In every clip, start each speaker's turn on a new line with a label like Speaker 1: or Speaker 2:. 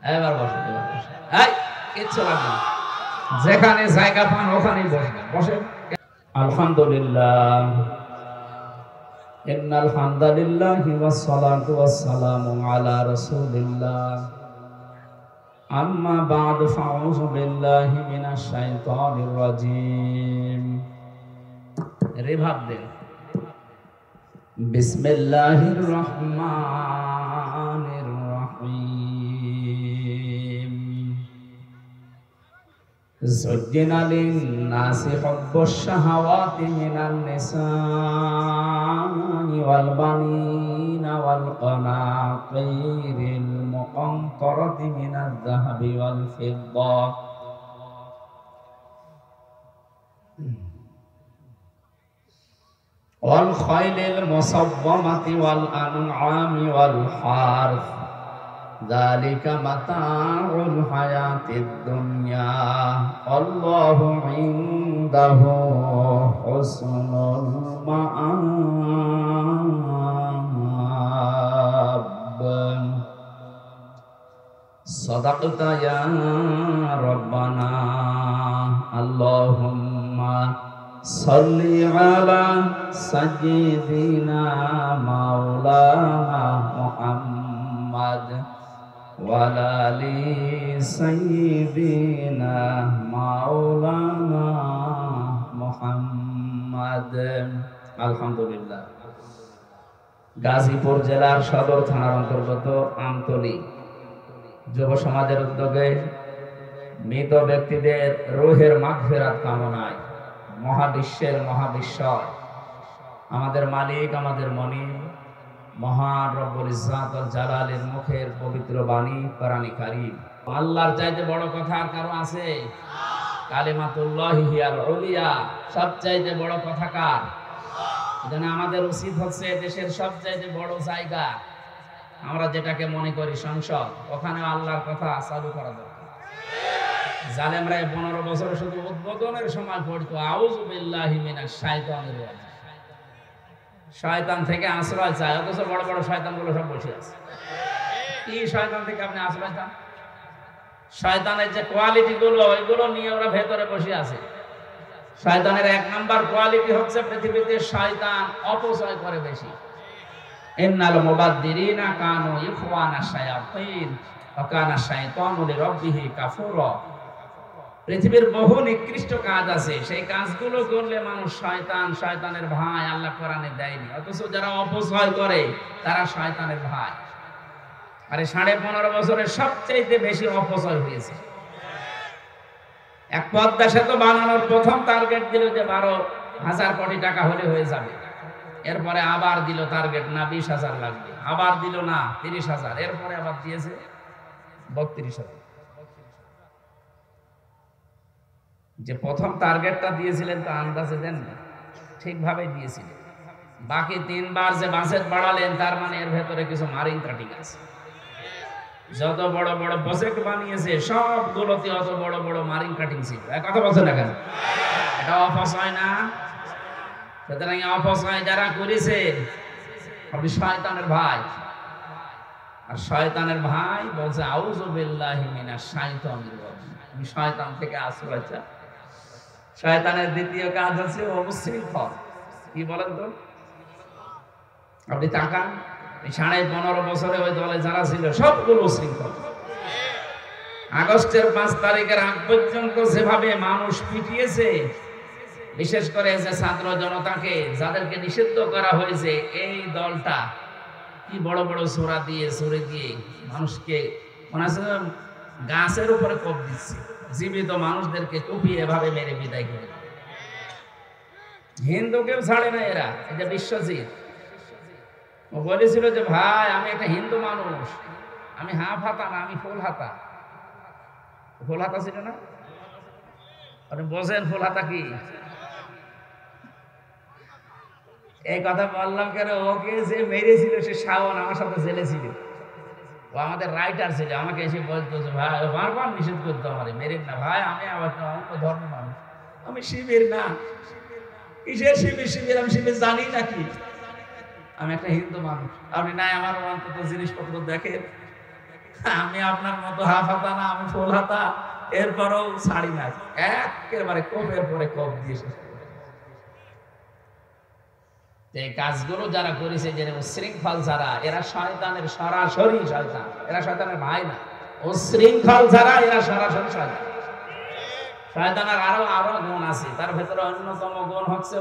Speaker 1: এবার বসেন, এবার বসেন। এই কিচ্ছু লাগবে না, যেখানে জায়গা পান ওখানেই বসবেন, বসেন। আলহামদুলিল্লাহ, ইন্নাল হামদালিল্লাহি ওয়াস সালাতু ওয়াস সালামু আলা রাসূলিল্লাহ, আম্মা বা'দু ফাউযু বিল্লাহি মিনাশ শাইতানির রাজীম। রিভাব দেন। বিসমিল্লাহির রহমানির রহিম। زين للناس حب الشهوات من النساء والبنين والقناطير المقنطرة من الذهب والفضة والخيل المصومة والأنعام والحرث ذلك متاع الحياة الدنيا والله عنده حسن المآب صدقت يا ربنا اللهم صل على سيدنا مولانا محمد وعلى آل سيدنا مولانا محمد। আলহামদুলিল্লাহ। গাজীপুর জেলার সদর থানার অন্তর্গত আমতলী যুব সমাজের উদ্যোগে মৃত ব্যক্তিদের রূহের মাগফিরাত কামনায় মহাবিশ্বের মহাবিশ্বর আমাদের মালিক, আমাদের মনিব মহান রব্বুল ইজ্জাত ওয়াল জালালের মুখের পবিত্র বাণী কোরআনে কারীম। আল্লাহর চাইতে বড় কথা আর কারো আছে? কালিমাতুল্লাহি হিয়াল উলিয়া, সবচাইতে বড় কথা কার? এজন্য আমাদের উচিত হচ্ছে দেশের সবচাইতে বড় জায়গা আমরা যেটাকে মনে করি সংসদ, ওখানে আল্লাহর কথা চালু করা দরকার। জালেমরা 15 বছর শুধু উদ্বোধনের সময় পড়তো আউযু বিল্লাহি মিনাশ শাইতানির রাজিম, শয়তান থেকে আশ্রয় চায়, অথচ বড় বড় শয়তানগুলো সব বসে আছে। কি শয়তান থেকে আপনি আশ্রয় চান? শয়তানের যে কোয়ালিটি গুলো ওইগুলো নিয়ে ওরা ভেতরে বসে আছে। শয়তানের 1 নাম্বার কোয়ালিটি হচ্ছে পৃথিবীতে শয়তান অপচয় করে বেশি। ইন্নাল মুবাদদিরিনা কানু ইখওয়ানাশ শায়াতিন ওয়া কানা শাইতানু লিরাব্বিহি কাফুরা। পৃথিবীর বহু নিকৃষ্ট কাজ আছে, সেই কাজগুলো করলে মানুষ শয়তান, শয়তানের ভাই আল্লাহ কোরআনে দেয়নি, অথচ যারা অপচয় করে তারা শয়তানের ভাই। আরে 15.5 বছরে সবচেয়ে বেশি অপচয় হয়েছে। এক পদ্মা সেতু বানানোর প্রথম টার্গেট দিল যে 12,000 কোটি টাকা হলে হয়ে যাবে। এরপরে আবার দিল টার্গেট না 20,000 লাগবে, আবার দিল না 30,000, এরপরে আবার দিয়েছে 32,000। যে প্রথম টার্গেটটা দিয়েছিলেন তা আন্দাজে দেন না, ঠিকভাবে দিয়েছিলেন। বাকি 3 বার যে বাজেট বাড়ালেন তার মানে এর ভেতরে কিছু মারিং কাটিং আছে। যত বড় বড় প্রজেক্ট বানিয়েছে সবগুলোতে অত বড় বড় মারিং কাটিং ছিল। এক কথা বলছেন না কেন? এটা অপচয় না? সুতরাং অপচয় যারা করেছে আপনি শয়তানের ভাই। আর শয়তানের ভাই বলছে আউযু বিল্লাহি মিনাশ শাইতানির রাজিম, আমি শয়তান থেকে আশ্রয় চাই। শয়তানের দ্বিতীয় কাজ হচ্ছে অবিশৃঙ্খল। কি বলেন তো? আপনি তাকান, 15.5 বছরে ওই দলে যারা ছিল সবগুলো শৃঙ্খল। আগস্টের 5 তারিখের আগ পর্যন্ত যেভাবে মানুষ পিটিয়েছে, বিশেষ করে যে ছাত্র জনতাকে যাদেরকে নিষিদ্ধ করা হয়েছে, এই দলটা কি বড় বড় ছোরা দিয়ে ছুরি দিয়ে মানুষকে মনে আছে গাছের উপরে কোপ দিচ্ছে, জীবিত মানুষদেরকে কুপিয়ে এভাবে মেরে বিদায় করে। হিন্দুকেও ছাড়ে না এরা। এই যে বিশ্বজিৎ ও বলেছিল যে ভাই আমি একটা হিন্দু মানুষ, আমি হাফ হাতা না, আমি ফুল হাতা। ফুল হাতা ছিল না? আপনি বোঝেন ফুল হাতা কি? এই কথা বললাম কেন, ওকে যে মেরেছিল সে শাওন আমার সাথে জেলে ছিল, ও আমাদের রাইটার ছিল। আমাকে এসে বলতো যে ভাই বারবার নিষেধ করতো আমারে, মেরেন না ভাই, আমি আবার ধর্ম মানুষ, আমি শিবির না। কিসের শিবির? শিবির আমি শিবির জানি নাকি? আমি একটা হিন্দু মানুষ। আপনি নাই আমার অন্তত জিনিসপত্র দেখেন, আমি আপনার মতো হাফ হাতা না, আমি ফুল হাতা, এরপরও ছাড়ি না, একেবারে কোপের পরে কোপ দিয়ে শেষ করি। এই কাজগুলো যারা করেছে, যে উশৃঙ্খল যারা, এরা শয়তানের সরাসরি শয়তান, এরা শয়তানের ভাই না। উশৃঙ্খল যারা, এরা সরাসরি শয়তান। শয়তানের আরো আরো গুণ আছে, তার ভেতরে অন্যতম গুণ হচ্ছে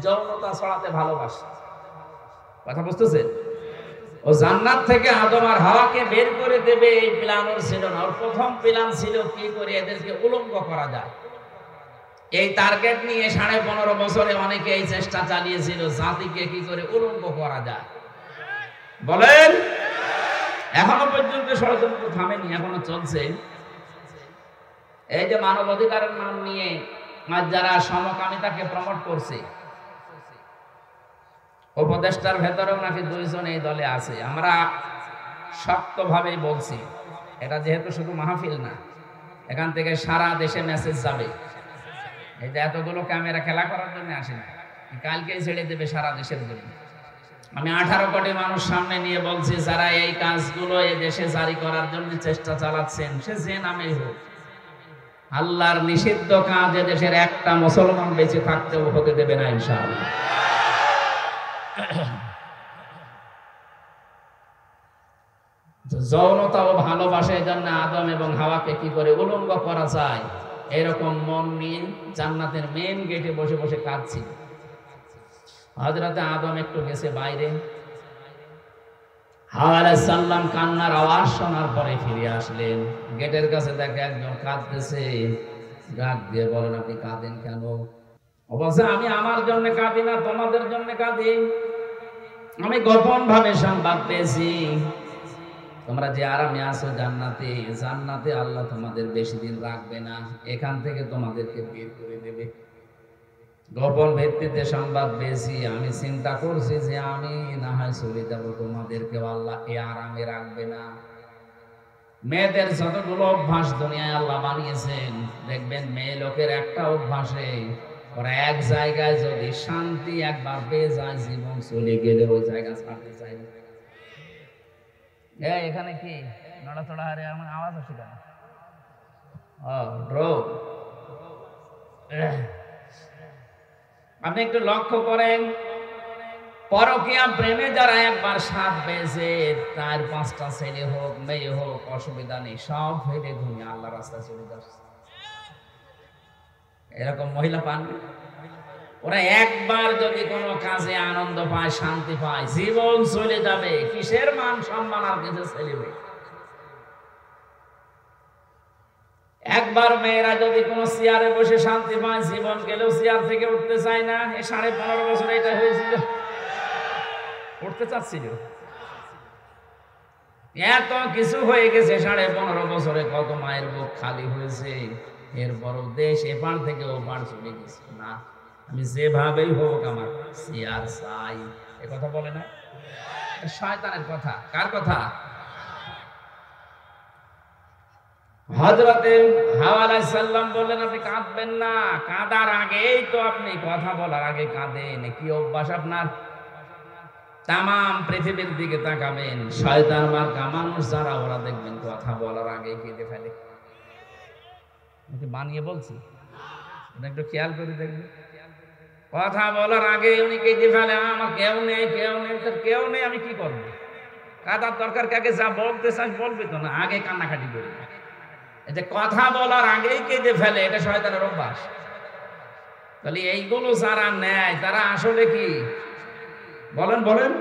Speaker 1: যৌনতা ছড়াতে ভালোবাসে। কথা বুঝতেছেন? ও জান্নাত থেকে আদম আর হাওয়াকে বের করে দেবে, এই প্ল্যান ওর ছিল না। ওর প্রথম প্ল্যান ছিল কি করে এদেরকে উলঙ্গ করা যায়। এই টার্গেট নিয়ে 15.5 বছরে অনেকে এই চেষ্টা চালিয়েছিল, জাতিকে কি করে উলঙ্গ করা যায়। বলেন, এখনো পর্যন্ত ষড়যন্ত্র থামেনি, এখনো চলছে। এই যে মানব অধিকারের নাম নিয়ে যারা সমকামিতাকে প্রমোট করছে, উপদেষ্টার ভেতরেও নাকি 2 জন এই দলে আছে। আমরা শক্তভাবেই বলছি, এটা যেহেতু শুধু মাহফিল না, এখান থেকে সারা দেশে মেসেজ যাবে। এই যে এতগুলো ক্যামেরা খেলা করার জন্য আসে না, কালকেই ছেড়ে দেবে সারা দেশের জন্য। আমি 18 কোটি মানুষ সামনে নিয়ে বলছি, যারা এই কাজগুলো এই দেশে জারি করার জন্য চেষ্টা চালাচ্ছেন, সে যে নামেই হোক, আল্লাহর নিষিদ্ধ কাজ এ দেশের একটা মুসলমান বেঁচে থাকতেও হতে দেবে না ইনশাআল্লাহ। যৌনতা ও ভালোবাসার জন্য আদম এবং হাওয়াকে কি করে উলঙ্গ করা যায়, এরকম মন নিয়ে জান্নাতের মেন গেটে বসে বসে কাঁদছিল। হযরতে আদম একটু গেছে বাইরে, হাওয়া আলাইহিস সালাম কান্নার আওয়াজ শোনার পরে ফিরে আসলেন। গেটের কাছে দেখে একজন কাঁদতেছে, ডাক দিয়ে বলেন, আপনি কাঁদেন কেন? ও বলছে, আমি আমার জন্য কাঁদি না, তোমাদের জন্য কাঁদি। আমি গোপন ভাবে সংবাদ পেয়েছি, তোমরা যে আরামে আছো জান্নাতে, জান্নাতে আল্লাহ তোমাদের বেশি দিন রাখবে না, এখান থেকে তোমাদেরকে বের করে দেবে। গোপন ভিত্তিতে সংবাদ পেয়েছি, আমি চিন্তা করছি যে আমি না হয় চলে যাবো, তোমাদেরকে আল্লাহ এ আরামে রাখবে না। মেয়েদের যতগুলো অভ্যাস দুনিয়ায় আল্লাহ বানিয়েছেন, দেখবেন মেয়ে লোকের একটা অভ্যাসে ওরা এক জায়গায় যদি শান্তি একবার পেয়ে যায়, জীবন চলে গেলে ওই জায়গা ছাড়তে চায় না। এখানে কি নড়াচড়া হারে আমার আওয়াজ আসে কেন? আপনি একটু লক্ষ্য করেন, পরকীয়া প্রেমে যারা একবার স্বাদ পেয়েছে, তার 5টা ছেলে হোক মেয়ে হোক অসুবিধা নেই, সব ফেলে ঘুমিয়ে আল্লাহ রাস্তায় চলে যাচ্ছে। এরকম মহিলা পান? ওরা একবার যদি কোনো কাজে আনন্দ পায়, শান্তি পায়, জীবন চলে যাবে। কিসের মান সম্মান আর কিছু ছেলে? একবার মেয়েরা যদি কোনো চেয়ারে বসে শান্তি পায়, জীবন গেলেও চেয়ার থেকে উঠতে চায় না। 15.5 বছরে এটা হয়েছিল, উঠতে চাচ্ছিল। এত কিছু হয়ে গেছে 15.5 বছরে, কত মায়ের বুক খালি হয়েছে, এরপরও দেশ এপার থেকে ওপার চলে গেছে। না, আমি যেভাবেই হোক আমার চেয়ার চাই। এ কথা বলে না, শয়তানের কথা। কার কথা? হযরতে হাওয়া আলাইহিস সালাম বললেন, আপনি কাঁদবেন না, কাঁদার আগেই তো আপনি কথা বলার আগে কাঁদেন। কি অভ্যাস আপনার? তামাম পৃথিবীর দিকে তাকাবেন, শয়তান মার্কা মানুষ যারা, ওরা দেখবেন কথা বলার আগে কেঁদে ফেলে। বানিয়ে বলছি, একটু খেয়াল করে দেখবেন, কথা বলার আগে উনি কেঁদে ফেলে। আমার কেউ নেই, কেউ নেই, কেউ নেই, আমি কি করবো? কাঁদার দরকার কাকে? যা বলতে চাস বলবি তো না, আগে কান্নাকাটি করি। এই যে কথা বলার আগেই কেঁদে ফেলে, এটা শয়তানের অভ্যাস। তাহলে এইগুলো যারা নেয়, তারা আসলে কি? বলেন বলেন।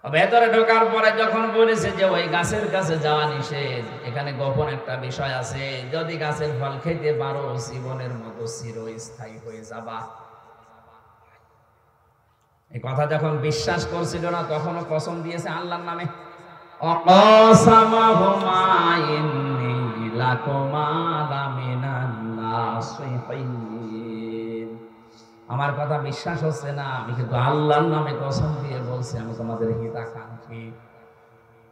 Speaker 1: ভেতরে ঢোকার পরে যখন বলেছে যে ওই গাছের কাছে যাওয়া নিষেধ, এখানে গোপন একটা বিষয় আছে, যদি গাছের ফল খেতে পারো জীবনের মতো চিরস্থায়ী হয়ে যাবা। এই কথা যখন বিশ্বাস করছিল না, তখনও কসম দিয়েছে আল্লাহর নামে। অকসামাহুমা ইন্নী লাকুমা লামিনান নাসিহিন। আমার কথা বিশ্বাস হচ্ছে না, আমি কিন্তু আল্লাহর নামে কসম দিয়ে বলছি, আমি তোমাদের হিতাকাঙ্ক্ষী।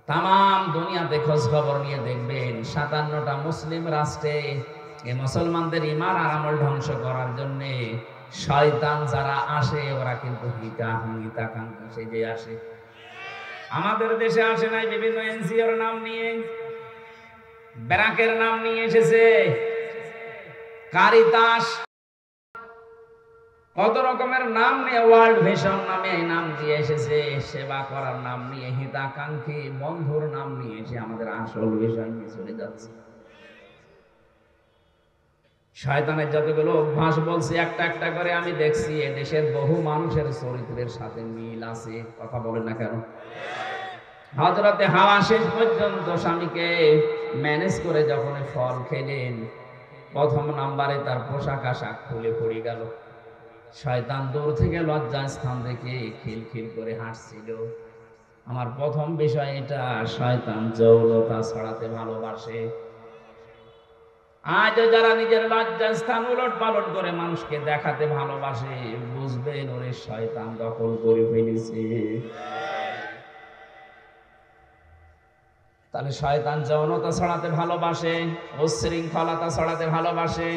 Speaker 1: তাম দুনিয়াতে খোঁজ খবর নিয়ে দেখবেন, 57টা মুসলিম রাষ্ট্রে এই মুসলমানদের ঈমান আর আমল ধ্বংস করার জন্য শয়তান যারা আসে, ওরা কিন্তু হিতাকাঙ্ক্ষী সেজে আসে। আমাদের দেশে আসে নাই বিভিন্ন এনজিওর নাম নিয়ে, ব্যারাকের নাম নিয়ে এসেছে, কারিতাস, কত রকমের নাম নিয়ে, ওয়ার্ল্ড ভিশন নামে নাম দিয়ে এসেছে, সেবা করার নাম নিয়ে, হিতাকাঙ্ক্ষী বন্ধুর নাম নিয়ে এসে আমাদের আসল বিষয় নিয়ে চলে যাচ্ছে। শয়তানের যতগুলো অভ্যাস বলছি একটা একটা করে আমি দেখছি, এদেশের বহু মানুষের চরিত্রের সাথে মিল আছে। কথা বলেন না কেন? হযরতে হাওয়া শেষ পর্যন্ত স্বামীকে ম্যানেজ করে যখন ফল খেলেন, প্রথম নাম্বারে তার পোশাক আশাক খুলে পড়ে গেল। শয়তান দূর থেকে লজ্জা স্থান থেকে খিলখিল করে হাসছিল। আমার প্রথম বিষয় এটা, শয়তান যৌনতা ছড়াতে ভালোবাসে। আজ যারা নিজের লজ্জা স্থান উলট পালট করে মানুষকে দেখাতে ভালোবাসে, বুঝবেন ওরে শয়তান দখল করে ফেলেছে। তাহলে শয়তান যৌনতা ছড়াতে ভালোবাসে, উচ্ছৃঙ্খলতা ছড়াতে ভালোবাসে,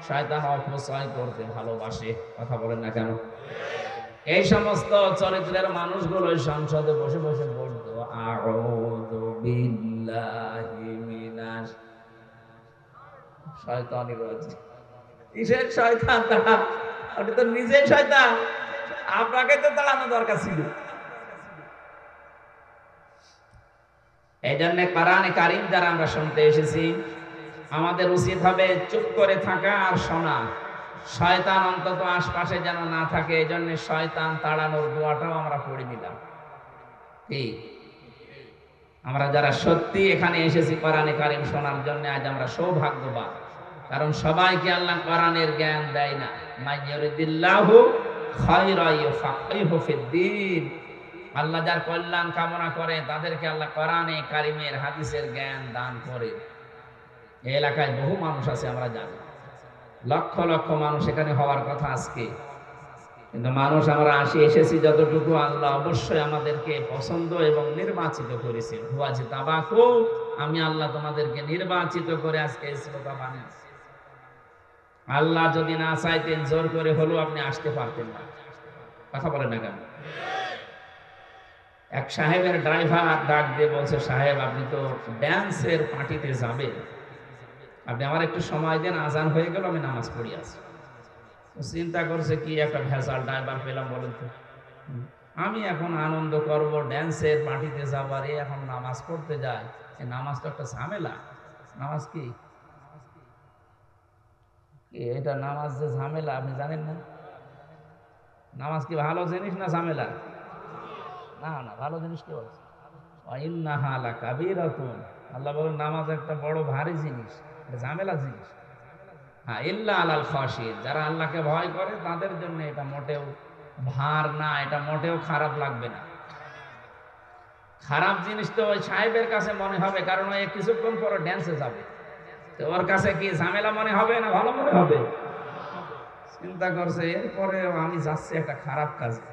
Speaker 1: শয়তান অপচয় করতে ভালোবাসে। কথা বলেন না কেন? এই সমস্ত চরিত্রের মানুষগুলো সংসদে বসে বসে বলতো, আউযু বিল্লাহি মিনাশ শয়তানির রাজিম। কিসের শয়তান তারা? আপনি তো নিজে শয়তান, আপনাকে তো তাড়ানো দরকার ছিল। এই জন্য কোরআনে কারীম যারা আমরা শুনতে এসেছি, আমাদের উচিত হবে চুপ করে থাকা আর শোনা। শয়তান অন্তত আশপাশে যেন না থাকে। এই জন্য শয়তান তাড়ানোর দোয়াটাও আমরা পড়ে নিলাম। কি আমরা যারা সত্যি এখানে এসেছি কোরআনে কারীম শোনার জন্য, আজ আমরা সৌভাগ্যবান। কারণ সবাইকে আল্লাহ কোরআনের জ্ঞান দেয় না। মাইয়ুরিদিল্লাহু খায়রা ইউফাক্কিহু ফিদ্দীন। আল্লাহ যার কল্যাণ কামনা করে তাদেরকে আল্লাহ কোরআনে কারিমের হাদিসের জ্ঞান দান করে। এই এলাকায় বহু মানুষ আছে, আমরা জানি, লক্ষ লক্ষ মানুষ এখানে হওয়ার কথা আজকে। কিন্তু মানুষ আমরা এসেছি যতটুকু, আল্লাহ অবশ্যই আমাদেরকে পছন্দ এবং নির্বাচিত করেছেন। হুয়াজি তাবাকু, আমি আল্লাহ তোমাদেরকে নির্বাচিত করে আজকে শ্রোতা বানিয়েছি। আল্লাহ যদি না চাইতেন জোর করে হলেও আপনি আসতে পারতেন না। কথা বলেন না কেন? এক সাহেবের ড্রাইভার ডাক দিয়ে বলছে, সাহেব আপনি তো ড্যান্সের পার্টিতে যাবেন, আপনি আমার একটু সময় দেন, আজান হয়ে গেল, আমি নামাজ পড়ি আছি। চিন্তা করছে কি একটা ভেজাল ড্রাইভার পেলাম বলেন তো। আমি এখন আনন্দ করব, ড্যান্সের পার্টিতে যাবার, এখন নামাজ পড়তে যায়। এই নামাজ তো একটা ঝামেলা। নামাজ কি এটা? নামাজ যে ঝামেলা আপনি জানেন না? নামাজ কি ভালো জিনিস না ঝামেলা? না না, ভালো জিনিস কি বলছে? ইন্নাহা লাকাবীরাতুন। আল্লাহ বলেন নামাজ একটা বড় ভারী জিনিস, এটা ঝামেলা জিনিস। হ্যাঁ, ইল্লা আলাল খাশিয়িন, যারা আল্লাহকে ভয় করে তাদের জন্য এটা মোটেও ভার না, এটা মোটেও খারাপ লাগবে না। খারাপ জিনিস তো ওই সাহেবের কাছে মনে হবে, কারণ ওই কিছুক্ষণ পরে ড্যান্সে যাবে। তো ওর কাছে কি ঝামেলা মনে হবে না ভালো মনে হবে? চিন্তা করছে এরপরে আমি যাচ্ছি একটা খারাপ কাজে।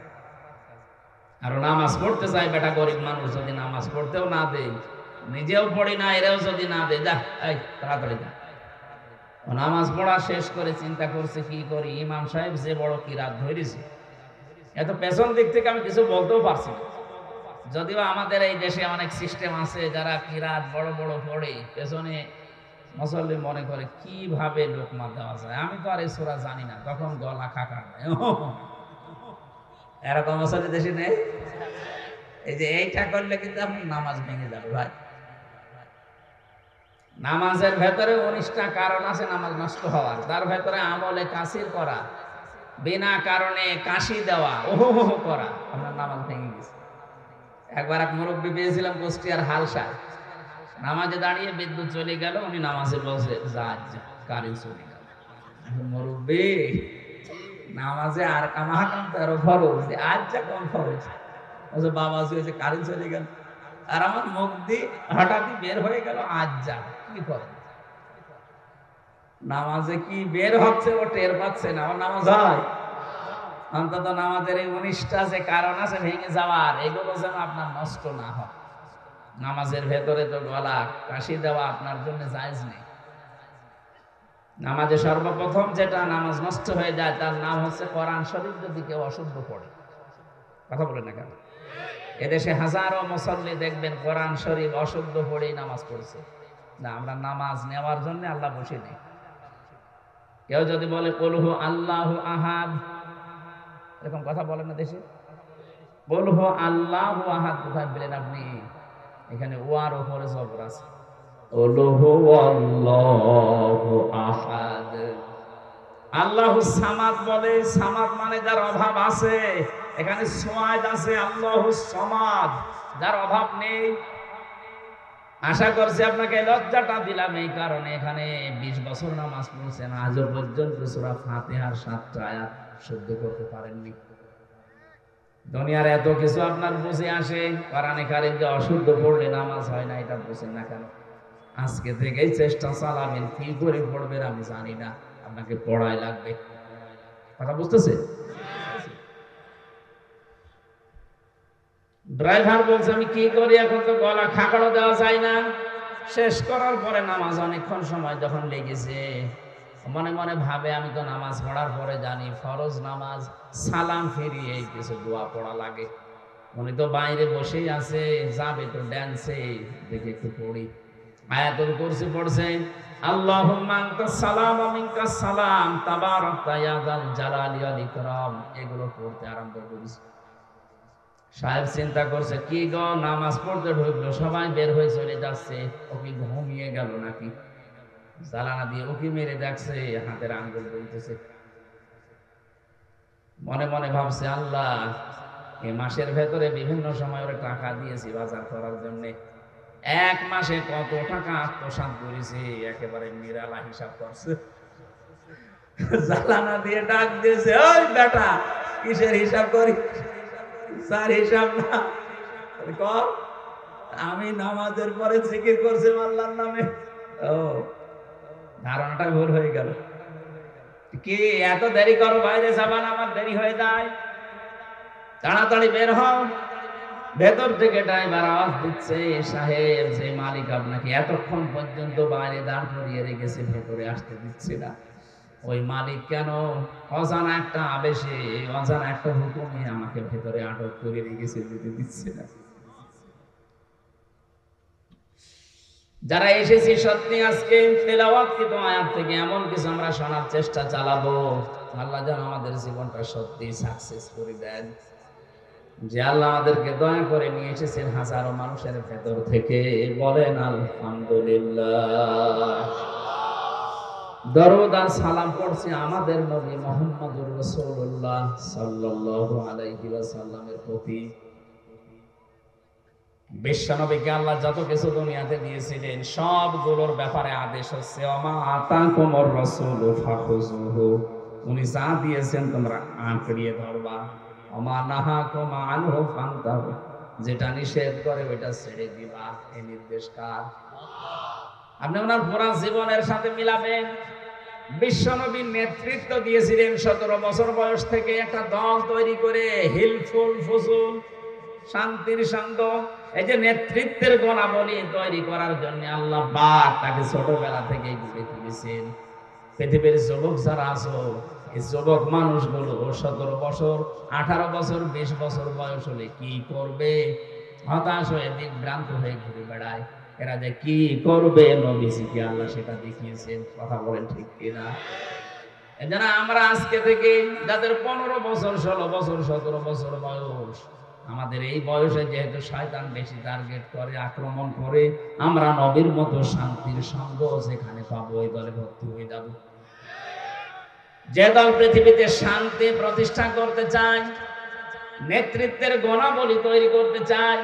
Speaker 1: আর নামাজ পড়তে চাই বেটা, গরিব মানুষ, যদি নামাজ পড়তেও না দেয়, নিজেও পড়ি না, এরাও যদি না দেয়, যা এই তাড়াতাড়ি যা। নামাজ পড়া শেষ করে চিন্তা করছে কি করি, ইমাম সাহেব যে বড় কিরাত ধরেছে, এত পেছন দিক থেকে আমি কিছু বলতেও পারছি না। যদিও আমাদের এই দেশে অনেক সিস্টেম আছে, যারা কিরাত বড় বড় পড়ে, পেছনে মুসল্লি মনে করে কিভাবে লোকমা দেওয়া যায়। আমি তো আর এই সূরা জানি না, তখন গলা খাকা এরকম মুসল্লি দেশে নেই। এই যে এইটা করলে কিন্তু আপনার নামাজ ভেঙে যাবে ভাই। নামাজের ভেতরে 19টা কারণ আছে নামাজ নষ্ট হওয়ার। তার ভেতরে আমলে কাসির করা, বিনা কারণে কাশি দেওয়া, ওহো করা, আপনার নামাজ ভেঙে গেছে। একবার এক মুরব্বী পেয়েছিলাম কুষ্টিয়ার হালসা, নামাজে দাঁড়িয়ে বিদ্যুৎ চলে গেল, উনি নামাজে বসে যা কারেন্ট চলে গেল। মুরব্বী নামাজে আর কামাহাকাম তো আরো ফরজ, আজ যা কোন ফরজ? বাবা শুয়েছে, কারেন্ট চলে গেল, আর আমার মুখ দিয়ে হঠাৎই বের হয়ে গেল আজ যা। কি করে নামাজে কি বের হচ্ছে ও টের পাচ্ছে না, আমার নামাজ হয়। অন্তত নামাজের এই 19টা যে কারণ আছে ভেঙে যাওয়ার, এগুলো যেন আপনার নষ্ট না হয়। নামাজের ভেতরে তো গলা কাশি দেওয়া আপনার জন্য জায়েজ নেই। নামাজে সর্বপ্রথম যেটা নামাজ নষ্ট হয়ে যায় তার নাম হচ্ছে কোরআন শরীফ যদি কেউ অশুদ্ধ পড়ে। কথা বলে না কেন? এদেশে হাজারো মুসল্লি দেখবেন কোরআন শরীফ অশুদ্ধ পড়েই নামাজ পড়ছে। না, আমরা নামাজ নেওয়ার জন্য আল্লাহ বসে নেই। কেউ যদি বলে কুল হু আল্লাহু আহাদ, এরকম কথা বলেন না দেশে? কুল হু আল্লাহু আহাদ কোথায় পেলেন আপনি? এখানে ওয়ার উপরে জবর আছে। কুল হু আল্লাহু আহাদ। আল্লাহু সামাদ বলে, সামাদ মানে যার অভাব আছে। এখানে সোয়াদ আছে, আল্লাহু সামাদ, যার অভাব নেই। আশা করছি আপনাকে লজ্জাটা দিলাম এই কারণে, এখানে 20 বছর নামাজ পড়ছেন, আজও পর্যন্ত সূরা ফাতিহার 7টা আয়াত শুদ্ধ করতে পারেননি। দুনিয়ার এত কিছু আপনার বুঝে আসে, কোরআনে কারিম যে অশুদ্ধ পড়লে নামাজ হয় না, এটা বুঝেন না কেন? আজকে থেকেই চেষ্টা চালাবেন, কি করে পড়বেন আমি জানি না, আপনাকে পড়াই লাগবে। কথা বুঝতেছে? ড্রাইভার বলছে আমি কি করি, এখন তো গলা খাকাড়ো দেওয়া যায় না। শেষ করার পরে নামাজ অনেকক্ষণ সময় যখন লেগেছে, মনে মনে ভাবে আমি তো নামাজ পড়ার পরে জানি ফরজ নামাজ সালাম ফিরিয়ে কিছু দোয়া পড়া লাগে। উনি তো বাইরে বসেই আছে, যাবে তো ড্যান্সে, দেখে একটু পড়ি। আয়াতুল কুরসি পড়ছে, আল্লাহুম্মা আনতাস সালাম ওয়া মিনকাস সালাম তাবারাকতা ইয়া যাল জালালি ওয়াল ইকরাম, এগুলো পড়তে আরম্ভ করেছে। সাহেব চিন্তা করছে, কি গো, নামাজ পড়তে ঢুকলো, সবাই বের হয়ে চলে যাচ্ছে, ও কি ঘুমিয়ে গেল নাকি? জালানা দিয়ে উকি মেরে দেখছে, হাতের আঙ্গুল বলতেছে। মনে মনে ভাবছে, আল্লাহ, এই মাসের ভেতরে বিভিন্ন সময় ওরে টাকা দিয়েছি বাজার করার জন্য, 1 মাসে কত টাকা আত্মসাৎ করেছি, একেবারে নিরালা হিসাব করছে। জালানা দিয়ে ডাক দিয়েছে, ওই বেটা, কিসের হিসাব করি? স্যার হিসাব না, কর, আমি নামাজের পরে জিকির করছি আল্লাহর নামে। ও, ধারণাটা ভুল হয়ে গেল। কি এত দেরি করো, বাইরে যাবান, আমার দেরি হয়ে যায়, তাড়াতাড়ি বের হও। ভেতর থেকে ড্রাইভার আওয়াজ দিচ্ছে, সাহেব, যে মালিক আপনাকে এতক্ষণ পর্যন্ত বাইরে দাঁড় করিয়ে রেখেছে, ভেতরে আসতে দিচ্ছে না, ওই মালিক কেন অজানা একটা আবেশে, অজানা একটা হুকুমে আমাকে ভেতরে আটক করে রেখেছে, যেতে দিচ্ছে না। যারা এসেছি সত্যি আজকে তেলাওয়াতকৃত আয়াত থেকে এমন কিছু আমরা শোনার চেষ্টা চালাবো, আল্লাহ যেন আমাদের জীবনটা সত্যি সাকসেস করে দেন। যে আল্লাহ আমাদেরকে দয়া করে নিয়ে এসেছেন হাজারো মানুষের ভেতর থেকে, বলেন আলহামদুলিল্লাহ। দরুদ আর সালাম পড়ছি আমাদের নবী মুহাম্মদুর রাসূলুল্লাহ সাল্লাল্লাহু আলাইহি ওয়াসাল্লামের প্রতি। বিশ্বনবীকে আল্লাহ যত কিছু দুনিয়াতে দিয়েছিলেন, সবগুলোর ব্যাপারে আদেশ হচ্ছে ওমা আতাকুমুর রাসূলু ফাখুযুহু, উনি যা দিয়েছেন তোমরা আঁকড়িয়ে ধরবা। ওমা নাহাকুম আনহু ফান্তাহু, যেটা নিষেধ করে ওইটা ছেড়ে দিবা। এই নির্দেশ কার? আপনি ওনার পুরা জীবনের সাথে মিলাবেন। বিশ্বনবী নেতৃত্ব দিয়েছিলেন 17 বছর বয়স থেকে একটা দল তৈরি করে, হিলফুল ফুজুল, শান্তির সঙ্গ। এই যে নেতৃত্বের গুণাবলী তৈরি করার জন্য আল্লাহ পাক তাকে ছোটবেলা থেকে গড়ে তুলেছেন। পৃথিবীর যুবক যারা আছো, এই যুবক মানুষগুলো 17 বছর, 18 বছর, 20 বছর বয়স হলে কি করবে? হতাশ হয়ে বিভ্রান্ত হয়ে ঘুরে বেড়ায়। এরা যে কি করবে, নবীজিকে আল্লাহ সেটা দেখিয়েছেন। কথা বলেন ঠিক কিনা? এজন্য আমরা আজকে থেকে যাদের 15 বছর, 16 বছর, 17 বছর বয়স, আমাদের এই বয়সে যেহেতু শয়তান বেশি টার্গেট করে, আক্রমণ করে, আমরা নবীর মতো শান্তির সঙ্গ যেখানে পাবো ওই দলে ভর্তি হয়ে যাব। যে দল পৃথিবীতে শান্তি প্রতিষ্ঠা করতে চায়, নেতৃত্বের গুণাবলী তৈরি করতে চায়,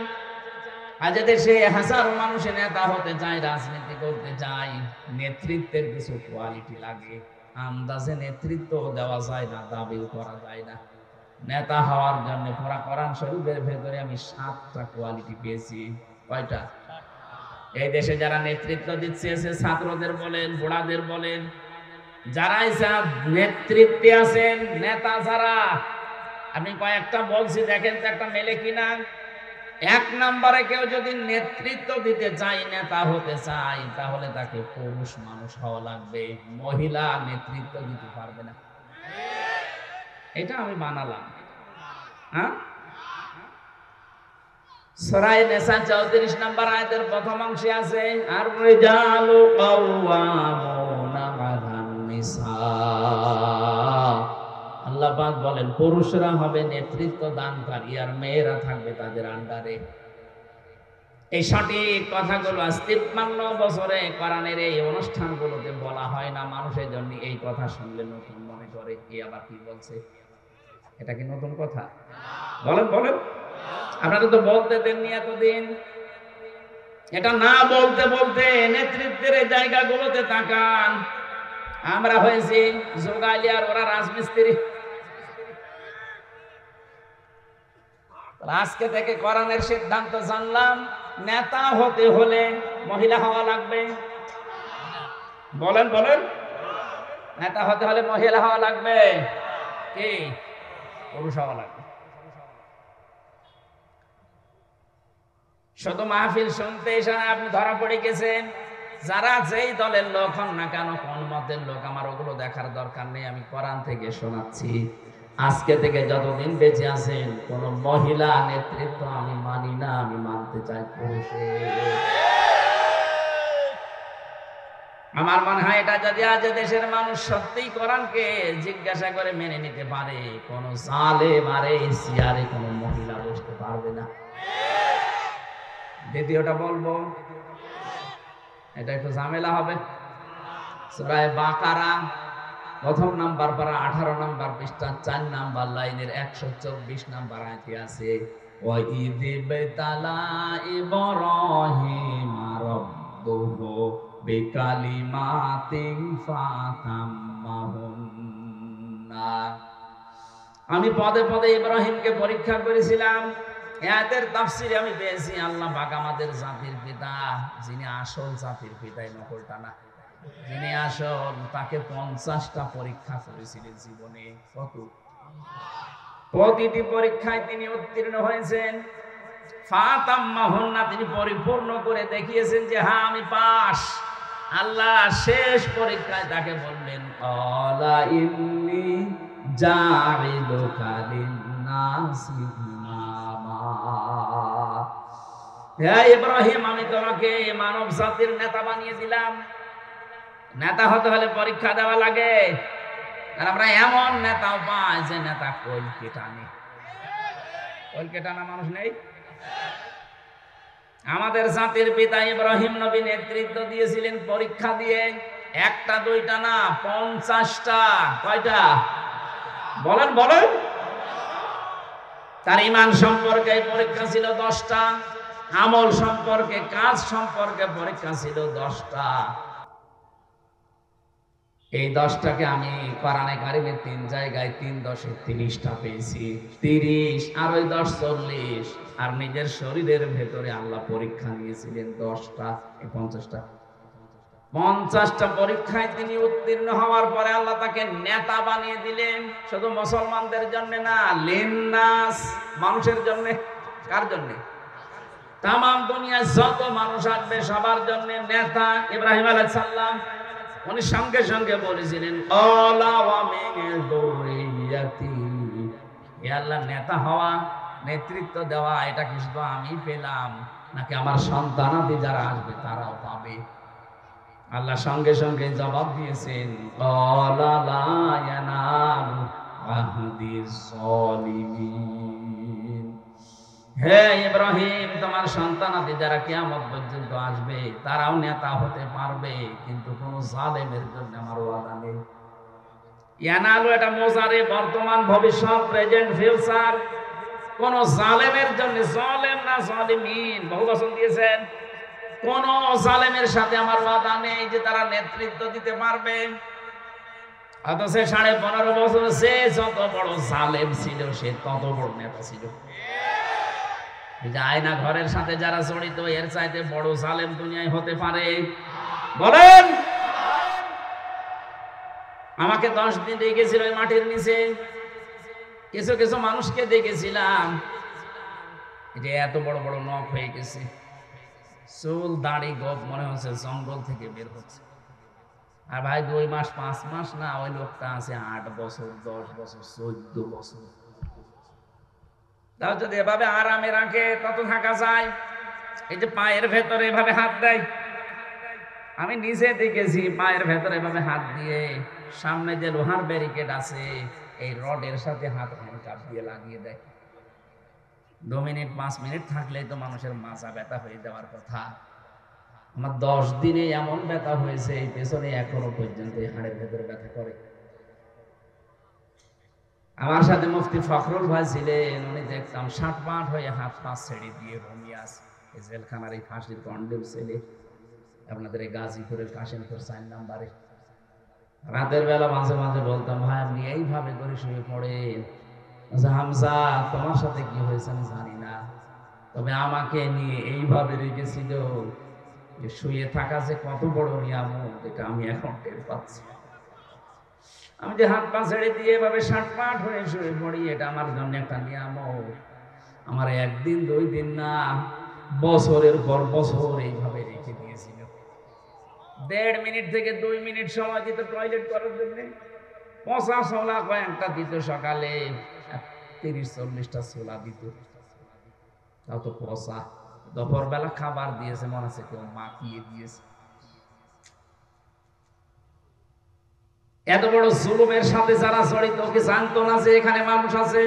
Speaker 1: আজ দেশে হাজারো মানুষের নেতা হতে চায়, রাজনীতি করতে চায়, নেতৃত্বের কিছু কোয়ালিটি লাগে। আন্দাজে নেতৃত্ব দেওয়া যায় না, দাবিও করা যায় না। নেতা হওয়ার জন্য পুরা কোরআন শরীফের ভেতরে আমি 7টা কোয়ালিটি পেয়েছি। কয়টা? এই দেশে যারা নেতৃত্ব দিচ্ছে, ছাত্রদের বলেন, বুড়াদের বলেন, যারাই নেতৃত্বে আছেন, নেতা যারা, আমি কয়েকটা বলছি, দেখেন তো একটা মেলে কিনা। 1 নম্বরে কেউ যদি নেতৃত্ব দিতে চায়, নেতা হতে চায়, তাহলে তাকে পুরুষ মানুষ হওয়া লাগবে। মহিলা নেতৃত্ব দিতে পারবে না। এটা আমি বানালাম। হ্যাঁ, সূরা নিসা 34 নম্বর আয়াতের প্রথম অংশে আছে আর রিজালু কাওয়ামুনা আলান নিসা। আল্লাহ পাক বলেন পুরুষরা হবে নেতৃত্ব দানকারী আর মেয়েরা থাকবে তাদের আন্ডারে। এই সঠিক কথাগুলো আজ 53 বছরে কোরআনের এই অনুষ্ঠানগুলোতে বলা হয় না। মানুষের জন্য এই কথা শুনলে নতুন মনে করে, এ আবার কি বলছে, এটা কি নতুন কথা? বলেন বলেন, আপনারা তো বলতে দেননি এতদিন। এটা না বলতে বলতে নেতৃত্বের এই জায়গাগুলোতে তাকান, আমরা হয়েছি যোগালী আর ওরা রাজমিস্ত্রি। আজকে থেকে কোরআনের সিদ্ধান্ত জানলাম, নেতা হতে হলে মহিলা হওয়া লাগবে। বলেন বলেন, নেতা হতে হলে মহিলা হওয়া লাগবে কি পুরুষ হওয়া লাগবে? শুধু মাহফিল শুনতে এসে আপনি ধরা পড়ে গেছেন। যারা যেই দলের লোক হন না কেন, কোন মতের লোক, আমার ওগুলো দেখার দরকার নেই। আমি কোরআন থেকে শোনাচ্ছি, আজকে থেকে যতদিন বেঁচে আছেন কোন মহিলা নেতৃত্ব আমি মানি না, আমি মানতে চাই পুরুষের। আমার মনে হয় এটা যদি আজ দেশের মানুষ সত্যিই কোরআনকে জিজ্ঞাসা করে মেনে নিতে পারে, কোন জালেম আরে চেয়ারে কোন মহিলা বসতে পারবে না। দ্বিতীয়টা বলবো, এটা একটু ঝামেলা হবে। সূরা বাকারা প্রথম নাম্বার পারা 18 নাম্বার পৃষ্ঠা 4 নাম্বার লাইনের 124 নাম্বার আয়াতে আছে, ওয়া ইযিবতালা ইব্রাহিম রাব্বুহু বিকালিমাতিন ফাতাম্মাহুন্না। আমি পদে পদে ইব্রাহিমকে পরীক্ষা করেছিলাম। আয়াতের তাফসীরে আমি পেয়েছি আল্লাহ পাক আমাদের জাতির পিতা, যিনি আসল জাতির পিতা, নকলটা না, যিনি আসল, তাকে 50টা পরীক্ষা করেছিলেন জীবনে। কত? প্রতিটি পরীক্ষায় তিনি উত্তীর্ণ হয়েছেন। ফাতাম্মাহুন্না, তিনি পরিপূর্ণ করে দেখিয়েছেন যে হ্যাঁ আমি পাস। আল্লাহ শেষ পরীক্ষায় তাকে বললেন, আলা ইন্নী জাইলুকা লিন-নাসি ইমামা। হে ইব্রাহিম, আমি তোমাকে মানব জাতির নেতা বানিয়ে দিলাম। নেতা হতে হলে পরীক্ষা দেওয়া লাগে। আর আমরা এমন নেতাও পাই যে নেতা কলকে টানে। কলকে টানা মানুষ নেই। আমাদের জাতির পিতা ইব্রাহিম নবী নেতৃত্ব দিয়েছিলেন পরীক্ষা দিয়ে, একটা দুইটা না, 50টা। কয়টা? বলেন বলেন। তার ঈমান সম্পর্কে পরীক্ষা ছিল 10টা, আমল সম্পর্কে, কাজ সম্পর্কে পরীক্ষা ছিল 10টা। এই 10টাকে আমি কোরআনে কারিমে 3 জায়গায় 3 10 30টা পেয়েছি। 30 আর ওই 10 40, আর নিজের শরীরের ভেতরে আল্লাহ পরীক্ষা নিয়েছিলেন 10টা। এই 50টা পরীক্ষায় তিনি উত্তীর্ণ হওয়ার পরে আল্লাহ তাকে নেতা বানিয়ে দিলেন। শুধু মুসলমানদের জন্য না, লিন্নাস, মানুষের জন্য। কার জন্য? তাম দুনিয়ায় যত মানুষ আসবে সবার জন্য নেতা। ইব্রাহিম আলাইহিস সালাম উনি সঙ্গে সঙ্গে বলেছিলেন, আলা ওয়া মিন যুররিয়াতি, হে আল্লাহ, নেতা হওয়া, নেতৃত্ব দেওয়া, এটা কি শুধু আমি পেলাম নাকি আমার সন্তানাদি যারা আসবে তারাও পাবে? আল্লাহ সঙ্গে সঙ্গে জবাব দিয়েছেন, আলা লা ইয়ানালু আহদিজ যালিমিন। হে ইব্রাহিম, তোমার সন্তানাদি যারা কিয়ামত পর্যন্ত আসবে তারাও নেতা হতে পারবে, কিন্তু কোন জালেমের জন্য আমার ওয়াদা নেই। ইয়ানালু এটা মুজারে, বর্তমান, ভবিষ্যৎ, প্রেজেন্ট, ফিউচার। কোন জালেমের জন্য, জালেম না জালিমিন, বহুবচন দিয়েছেন, কোন জালেমের সাথে আমার ওয়াদা নেই যে তারা নেতৃত্ব দিতে পারবে। অথচ 15.5 বছর সে যত বড় জালেম ছিল সে তত বড় নেতা ছিল। আয়না ঘরের সাথে যারা জড়িত, এর চাইতে বড় জালেম দুনিয়ায় হতে পারে? বলেন। আমাকে 10 দিন দেখেছিল ওই মাটির নিচে, কিছু কিছু মানুষকে দেখেছিলাম যে এত বড় বড় নখ হয়ে গেছে, চুল দাড়ি গোপ মনে হচ্ছে জঙ্গল থেকে বের হচ্ছে। আর ভাই 2 মাস 5 মাস না, ওই লোকটা আছে 8 বছর 10 বছর 14 বছর। তাও যদি এভাবে আরামে রাখে তত থাকা যায়। এই যে পায়ের ভেতরে এভাবে হাত দেয়, আমি নিজে দেখেছি পায়ের ভেতরে এভাবে হাত দিয়ে সামনে যে লোহার ব্যারিকেড আছে এই রডের সাথে হাত হ্যান্ডকাপ দিয়ে লাগিয়ে দেয়। 2 মিনিট 5 মিনিট থাকলেই তো মানুষের মাথা ব্যথা হয়ে যাওয়ার কথা। আমার 10 দিনে এমন ব্যথা হয়েছে এই পেছনে এখনো পর্যন্ত এই হাড়ের ভেতরে ব্যথা করে। আমার সাথে মুফতি ফখরুল ভাই ছিলেন, উনি দেখতাম 60 হয়ে হাত পা ছেড়ে দিয়ে ঘুমিয়ে আছে। এই জেলখানার এই ফাঁসির কন্ডেম ছেলে, আপনাদের এই গাজীপুরের কাশিমপুর 4 নম্বরে। রাতের বেলা মাঝে মাঝে বলতাম, ভাই আপনি এইভাবে করে শুয়ে পড়েন। হামজা তোমার সাথে কি হয়েছে আমি জানি না, তবে আমাকে নিয়ে এইভাবে রেখেছিল যে শুয়ে থাকা যে কত বড় নিয়ামত এটা আমি এখন টের পাচ্ছি। আমি যে হাত পা ছেড়ে দিয়ে এভাবে 60 হয়ে শুয়ে পড়ি এটা আমার জন্য একটা নিয়ামত। আমার একদিন 2 দিন না, বছরের পর বছর এইভাবে রেখে দিয়েছিল। 1.5 মিনিট থেকে 2 মিনিট সময় দিত টয়লেট করার জন্য, 50 ছোলা কয়েকটা দিত, সকালে 30-40টা ছোলা দিত, তাও তো পচা। দুপুর বেলা খাবার দিয়েছে মনে হচ্ছে কেউ মাখিয়ে দিয়েছে। এত বড় জুলুমের সাথে যারা জড়িত ওকে জানতো না যে এখানে মানুষ আছে।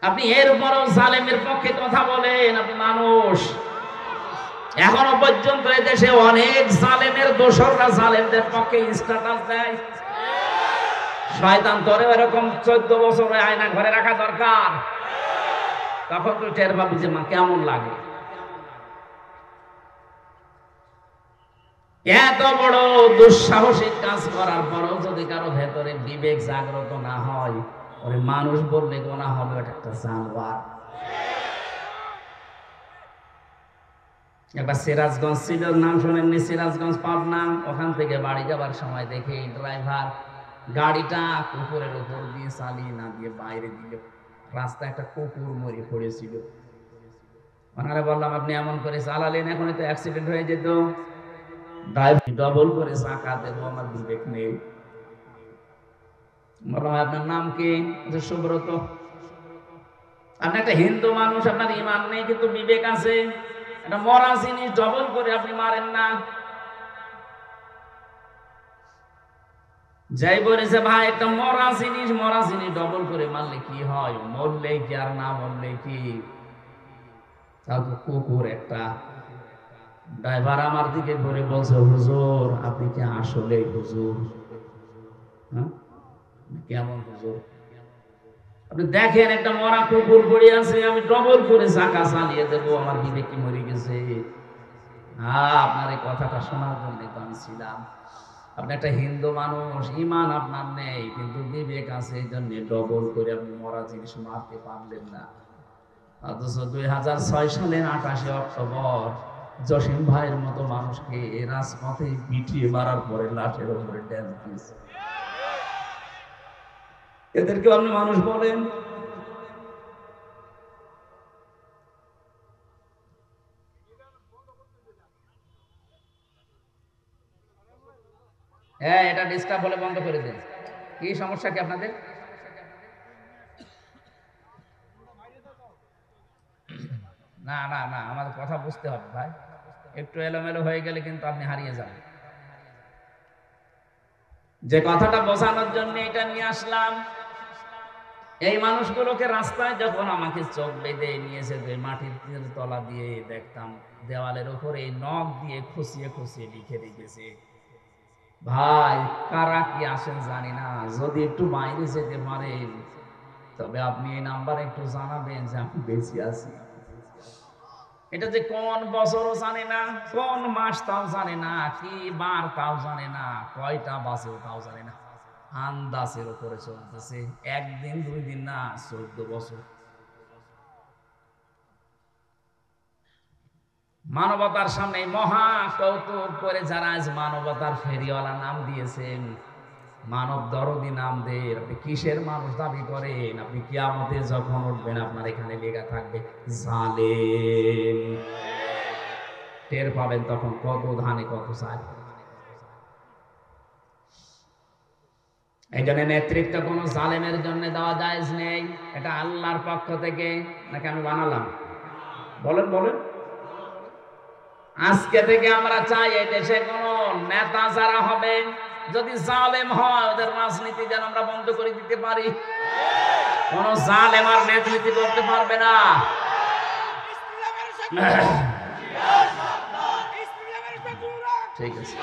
Speaker 1: আপনি এর উপরও জালেমের পক্ষে কথা বলেন, আপনি মানুষ। এখনো পর্যন্ত এদেশে অনেক জালেমের দোসররা জালেমদের পক্ষে স্ট্যাটাস দেয়। শয়তান তোরে এরকম 14 বছর আয়না ঘরে রাখা দরকার, তখন তুই টের পাবি যে মা কেমন লাগে। এত বড় দুঃসাহসিক কাজ করার পরও যদি কারো ভেতরে বিবেক জাগ্রত না হয়, ওরে মানুষ বললে গোনা হবে, ওটা একটা জানোয়ার। একবার সিরাজগঞ্জ ছিল, নাম শোনেননি? সিরাজগঞ্জ পাবনা, ওখান থেকে বাড়ি যাবার সময় দেখে ড্রাইভার গাড়িটা কুকুরের উপর দিয়ে চালিয়ে না দিয়ে বাইরে দিল। রাস্তায় একটা কুকুর মরে পড়েছিল। ওনারা বললাম আপনি এমন করে চালালেন, এখন তো অ্যাক্সিডেন্ট হয়ে যেত। ড্রাইভার ডবল করে চাকা দেবো, আমার বিবেক নেই। বললাম আপনার নাম কি? সুব্রত। আপনি একটা হিন্দু মানুষ, আপনার ইমান নেই কিন্তু বিবেক আছে, একটা মরা জিনিস ডবল করে আপনি মারেন না। যাই বলেছে ভাই একটা মরা জিনিস ডবল করে মারলে কি হয়? মরলে কি আর না মরলে কি? তাও তো কুকুর একটা। ড্রাইভার আমার দিকে ঘুরে বলছে, হুজুর আপনি কি আসলে হুজুর? হ্যাঁ, কেমন হুজুর? আপনি দেখেন একটা মরা কুকুর পড়ে আছে, আমি ডবল করে চাকা চালিয়ে দেবো, আমার বিবেক কি মরে গেছে? আপনার এই কথাটা শোনার জন্য তো আমি ছিলাম। আপনি একটা হিন্দু মানুষ, ইমান আপনার নেই কিন্তু বিবেক আছে, এই জন্য ডবল করে আপনি মরা জিনিস মারতে পারলেন না। অথচ 2006 সালের 28 অক্টোবর জসিম ভাইয়ের মতো মানুষকে রাজপথে পিটিয়ে মারার পরে লাশের উপরে ড্যান্স দিয়েছে। এদেরকে আপনি মানুষ বলেন? হ্যাঁ, এটা ডিস্টার্ব বলে বন্ধ করে দিন। কি সমস্যা কি আপনাদের? না না না, আমাদের কথা বুঝতে হবে ভাই, একটু এলোমেলো হয়ে গেলে কিন্তু আপনি হারিয়ে যাবেন। যে কথাটা বোঝানোর জন্য এটা নিয়ে আসলাম, এই মানুষগুলোকে রাস্তায় যখন আমাকে চোখ বেঁধে নিয়েছে, যে মাটির তলা দিয়ে দেখতাম দেওয়ালের উপরে নখ দিয়ে খুঁচিয়ে খুঁচিয়ে লিখে রেখেছে, ভাই কারা কি আসেন জানি না, যদি একটু বাইরে যেতে পারেন তবে আপনি এই নাম্বারে একটু জানাবেন যে আমি বেঁচে আছি। এটা যে কোন বছরও জানে না, কোন মাস তাও জানে না, কি বার তাও জানে না, কয়টা বাসেও তাও জানে না, আন্দাজের উপরে চলতেছে। 1 দিন 2 দিন না, 14 বছর। মানবতার সামনে মহা কৌতুক করে যারা আজ মানবতার ফেরিওয়ালা নাম দিয়েছেন, মানব দরদি নাম দেন, আপনি কিসের মানুষ দাবি করেন? আপনি কিয়ামতে যখন উঠবেন আপনার এখানে লেখা থাকবে জালেম। টের পাবেন তখন কত ধানে কত চাল। এই জন্য নেতৃত্ব কোন জালেমের জন্য দেওয়া জায়েজ নেই, এটা আল্লাহর পক্ষ থেকে, নাকি আমি বানালাম? বলেন বলেন। আজকে থেকে আমরা চাই এই দেশে কোন নেতা যারা হবে যদি জালেম হয় ওদের রাজনীতি যেন আমরা বন্ধ করে দিতে পারি। কোন জালেম আর নেতৃত্ব করতে পারবে না। ঠিক আছে,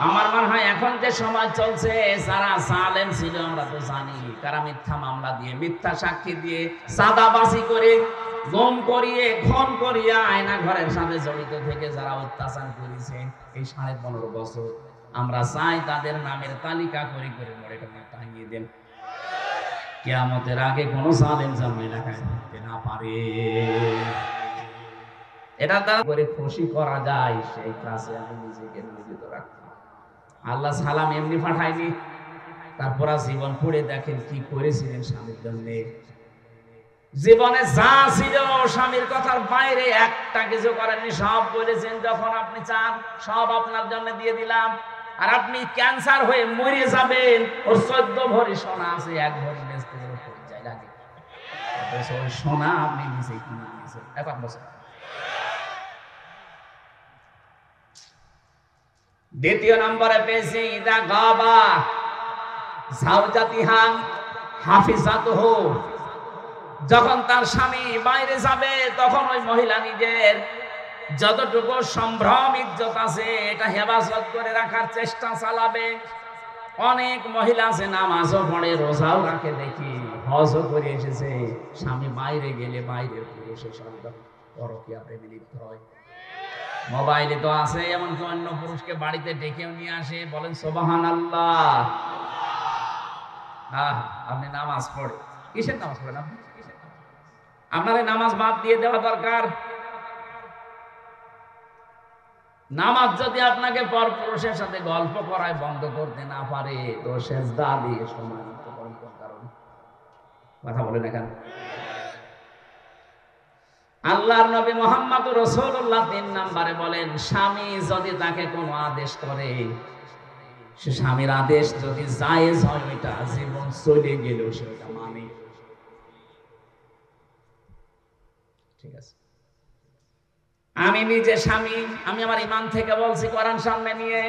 Speaker 1: আমার মনে হয় এখন যে সমাজ চলছে, যারা জালেম ছিল আমরা তো জানি, তারা মিথ্যা মামলা দিয়ে, মিথ্যা সাক্ষী দিয়ে, চাঁদাবাজি করে, গুম করিয়ে, খুন করিয়ে, আয়না ঘরের সাথে জড়িত থেকে যারা অত্যাচার করেছে এই 15.5 বছর, আমরা চাই তাদের নামের তালিকা করে করে মরে টাঙিয়ে দেন। কিয়ামতের আগে কোন জালেম যেন এলাকায় থাকতে না পারে। এটা দ্বারা করে খুশি করা যায় সেই কাজে আমি নিজেকে নিয়োজিত রাখি। আল্লাহ সালাম এমনি পাঠায়নি, তারপর জীবন পড়ে দেখেন কি করেছিলেন স্বামীর জন্য। জীবনে যা ছিল স্বামীর কথার বাইরে একটা কিছু করেননি, সব বলেছেন যখন আপনি চান সব আপনার জন্য দিয়ে দিলাম। আর আপনি ক্যান্সার হয়ে মরে যাবেন, ওর 14 ভরি সোনা আছে, 1 ভরি বেচতে গেলে পরিচয় লাগে, অথচ ওই সোনা আপনি নিজে কিনে নিয়েছেন 1 বছর। দ্বিতীয় নম্বরে পেয়েছি ইদা গাবা জাওজাতিহা হাফিজাতুহু, যখন তার স্বামী বাইরে যাবে তখন ওই মহিলা নিজের যতটুকু সম্ভ্রম ইজ্জত আছে এটা হেফাজত করে রাখার চেষ্টা চালাবে। অনেক মহিলা আছে নামাজও পড়ে, রোজাও রাখে, দেখি হজও করে এসেছে, স্বামী বাইরে গেলে বাইরের পুরুষের সঙ্গে পরকীয়া প্রেমে লিপ্ত হয়। মোবাইলে তো আছে, এমনকি অন্য পুরুষকে বাড়িতে ডেকেও নিয়ে আসে। বলেন সুবহানাল্লাহ। আপনি নামাজ পড়ে, কিসের নামাজ পড়েন আপনি? আপনার নামাজ বাদ দিয়ে দেওয়া দরকার। নামাজ যদি আপনাকে পরপুরুষের সাথে গল্প করায় বন্ধ করতে না পারে, তো সেজদা দিয়ে সম্মানিত করার কারণ কথা বলে না কেন? আল্লাহর নবী মুহাম্মদ রাসূলুল্লাহ 3 নম্বরে বলেন, স্বামী যদি তাকে কোনো আদেশ করে, সে স্বামীর আদেশ যদি জায়েজ হয়, ওইটা জীবন চলে গেলেও সেটা মানে। ঠিক আছে, আমি নিজে স্বামী, আমি আমার ঈমান থেকে বলছি, কোরআন সামনে নিয়ে,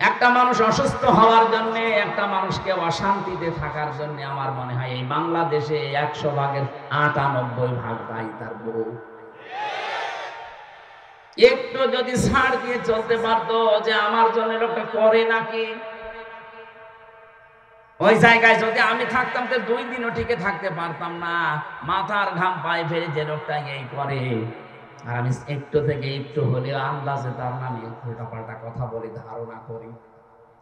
Speaker 1: একটা মানুষ অসুস্থ হওয়ার জন্য, একটা মানুষকে অশান্তিতে থাকার জন্য আমার মনে হয় এই বাংলাদেশে 100 ভাগের 98 ভাগ দায়ী তার বউ। একটু যদি ছাড় দিয়ে চলতে পারতো যে আমার জন্য লোকটা করে নাকি, ওই জায়গায় যদি আমি থাকতাম তো 2 দিনও টিকে থাকতে পারতাম না। মাথার ঘাম পায়ে ফেলে যে লোকটা এই করে, আর আমি একটু থেকে একটু হলেও আন্দাজে তার নামে উল্টাপাল্টা কথা বলি, ধারণা করি।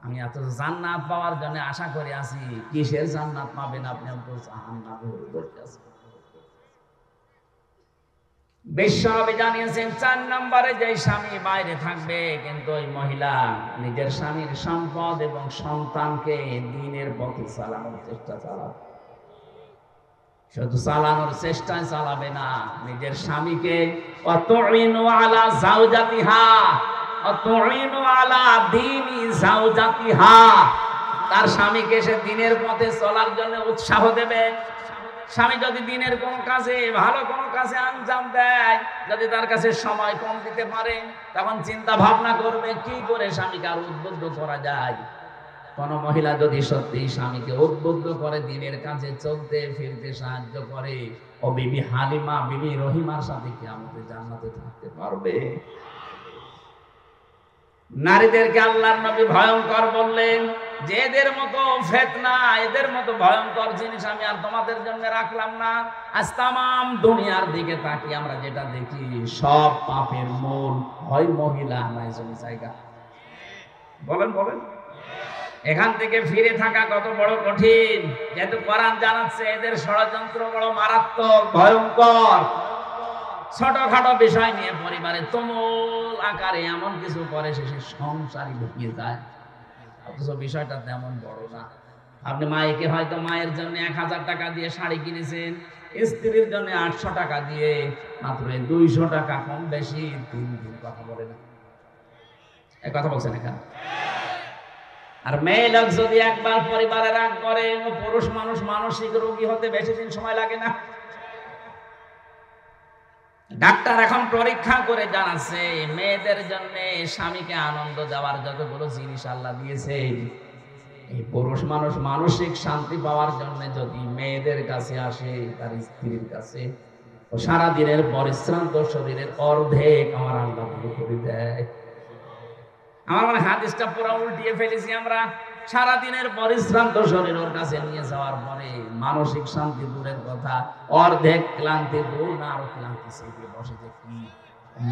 Speaker 1: আমি এত জান্নাত পাওয়ার জন্য আশা করে আছি, কিসের জান্নাত পাবেন আপনি? জাহান্নামে বসে আছেন। বিশ্বনবী জানিয়েছেন 4 নম্বরে যে স্বামী বাইরে থাকবে, কিন্তু ওই মহিলা নিজের স্বামীর সম্পদ এবং সন্তানকে দ্বীনের পথে চালানোর চেষ্টা চালাবে। শুধু চালানোর চেষ্টায় চালাবে না, নিজের স্বামীকে অতুইনু আলা জাওজাতিহা, অতুইনু আলা দীনি জাওজাতিহা, তার স্বামীকে সে দ্বীনের পথে চলার জন্য উৎসাহ দেবে। স্বামী যদি দিনের কোন কাজে, ভালো কোন কাজে আঞ্জাম দেয়, যদি তার কাছে সময় কম দিতে পারে, তখন চিন্তা ভাবনা করবে কি করে স্বামীকে আর উদ্বুদ্ধ করা যায়। কোন মহিলা যদি সত্যি স্বামীকে উদ্বুদ্ধ করে দিনের কাজে চলতে ফিরতে সাহায্য করে, ও বিবি হালিমা, বিবি রহিমার সাথে কিয়ামতে জান্নাতে থাকতে পারবে। নারীদেরকে আল্লাহর নবী ভয়ঙ্কর বললেন যে এদের মতো ফিতনা, এদের মতো ভয়ঙ্কর জিনিস আমি আর তোমাদের জন্য রাখলাম না। আজ তামাম দুনিয়ার দিকে তাকিয়ে আমরা যেটা দেখি, সব পাপের মূল হয় মহিলা, নয় জমি জায়গা। বলেন বলেন, এখান থেকে ফিরে থাকা কত বড় কঠিন, যেহেতু কোরআন জানাচ্ছে এদের ষড়যন্ত্র বড় মারাত্মক, ভয়ঙ্কর। ছোটখাটো বিষয় নিয়ে পরিবারে তুমুল আকারে এমন কিছু করে শেষে সংসারই ঢুকিয়ে যায়, অথচ বিষয়টা তেমন বড় না। আপনি মায়েকে হয়তো মায়ের জন্য 1000 টাকা দিয়ে শাড়ি কিনেছেন, স্ত্রীর জন্য 800 টাকা দিয়ে, মাত্র 200 টাকা কম বেশি 3 দিন কথা বলে না। এক কথা বলছেন এখানে। আর মেয়ে লোক যদি একবার পরিবারে রাগ করে, পুরুষ মানুষ মানসিক রোগী হতে বেশি দিন সময় লাগে না। ডাক্তার এখন পরীক্ষা করে জানাচ্ছে মেয়েদের জন্য স্বামীকে আনন্দ দেওয়ার যতগুলো জিনিস আল্লাহ দিয়েছে, এই পুরুষ মানুষ মানসিক শান্তি পাওয়ার জন্য যদি মেয়েদের কাছে আসে, তার স্ত্রীর কাছে, ও সারা দিনের পরিশ্রান্ত শরীরের অর্ধেক আমার আল্লাহ পুরো করে দেয়। আমার মানে হাদিসটা পুরো উল্টিয়ে ফেলেছি আমরা। সারা দিনের পরিশ্রান্ত শরীর ওর কাছে নিয়ে যাওয়ার পরে মানসিক শান্তি দূরের কথা, অর্ধেক ক্লান্তি দূর না, আরো ক্লান্তি সেগুলো বসে যে কি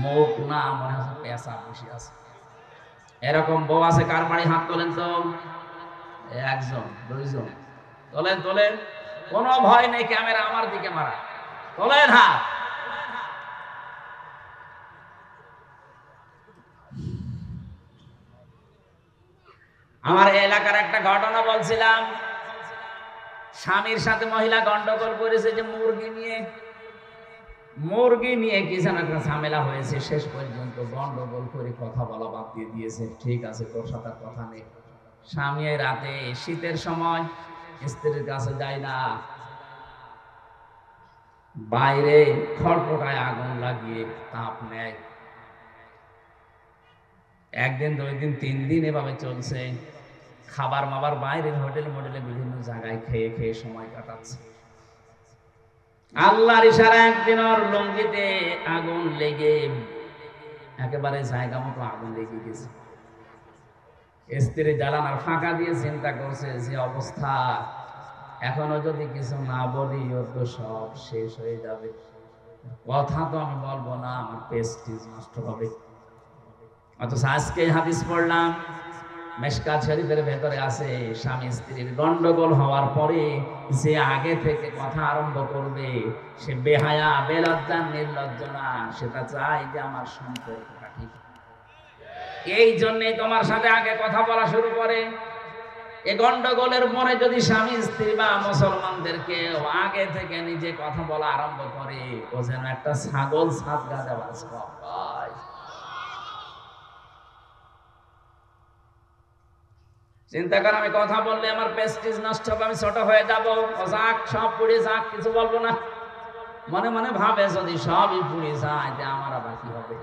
Speaker 1: মুখ না মনে হচ্ছে পেশা বসে আছে। এরকম বউ আছে কার বাড়ি? হাত তোলেন তো। একজন, দুইজন, তোলেন তোলেন, কোনো ভয় নেই, ক্যামেরা আমার দিকে মারা, তোলেন হাত। আমার এলাকার একটা ঘটনা বলছিলাম, স্বামীর সাথে মহিলা গন্ডগোল করেছে যে মুরগি নিয়ে কি যেন একটা ঝামেলা হয়েছে। শেষ পর্যন্ত গন্ডগোল করে কথা বলা বাদ দিয়ে দিয়েছে। ঠিক আছে, তোর সাথে কথা নেই। স্বামী রাতে শীতের সময় স্ত্রীর কাছে যায় না, বাইরে খড়পটায় আগুন লাগিয়ে তাপ নেয়। একদিন, দুই দিন, 3 দিন এভাবে চলছে। খাবার মাবার বাইরের হোটেল মোটেলে বিভিন্ন জায়গায় খেয়ে খেয়ে সময় কাটাচ্ছে। আল্লাহর ইশারা একদিন ওর লুঙ্গিতে আগুন লেগে একেবারে জায়গা মতো আগুন লেগে গেছে। স্ত্রী জ্বালানার ফাঁকা দিয়ে চিন্তা করছে যে অবস্থা, এখনো যদি কিছু না বলি ওর তো সব শেষ হয়ে যাবে। কথা তো আমি বলবো না, আমার প্রেস্টিজ নষ্ট হবে। অথচ আজকে হাদিস পড়লাম, মেশকাত শরীফের ভেতরে আছে, স্বামী স্ত্রীর গন্ডগোল হওয়ার পরে যে আগে থেকে কথা আরম্ভ করবে সে বেহায়া, বেলজ্জা, নির্লজ্জ না। সেটা চাই যে আমার সম্পর্কটা ঠিক। এই জন্যই তোমার সাথে আগে কথা বলা শুরু করে। এই গন্ডগোলের পরে যদি স্বামী স্ত্রী বা মুসলমানদেরকে আগে থেকে নিজে কথা বলা আরম্ভ করে, ও যেন একটা ছাগল ছাদগা দেওয়ার সব পায়। চিন্তা কর, আমি কথা বললে আমার প্রেস্টিজ নষ্ট হবে, আমি ছোট হয়ে যাব, যাক সব পুড়ে যাক, কিছু বলবো না। মনে মনে ভাবে যদি সবই পুড়ে যায় তে আমার আবার কি হবে।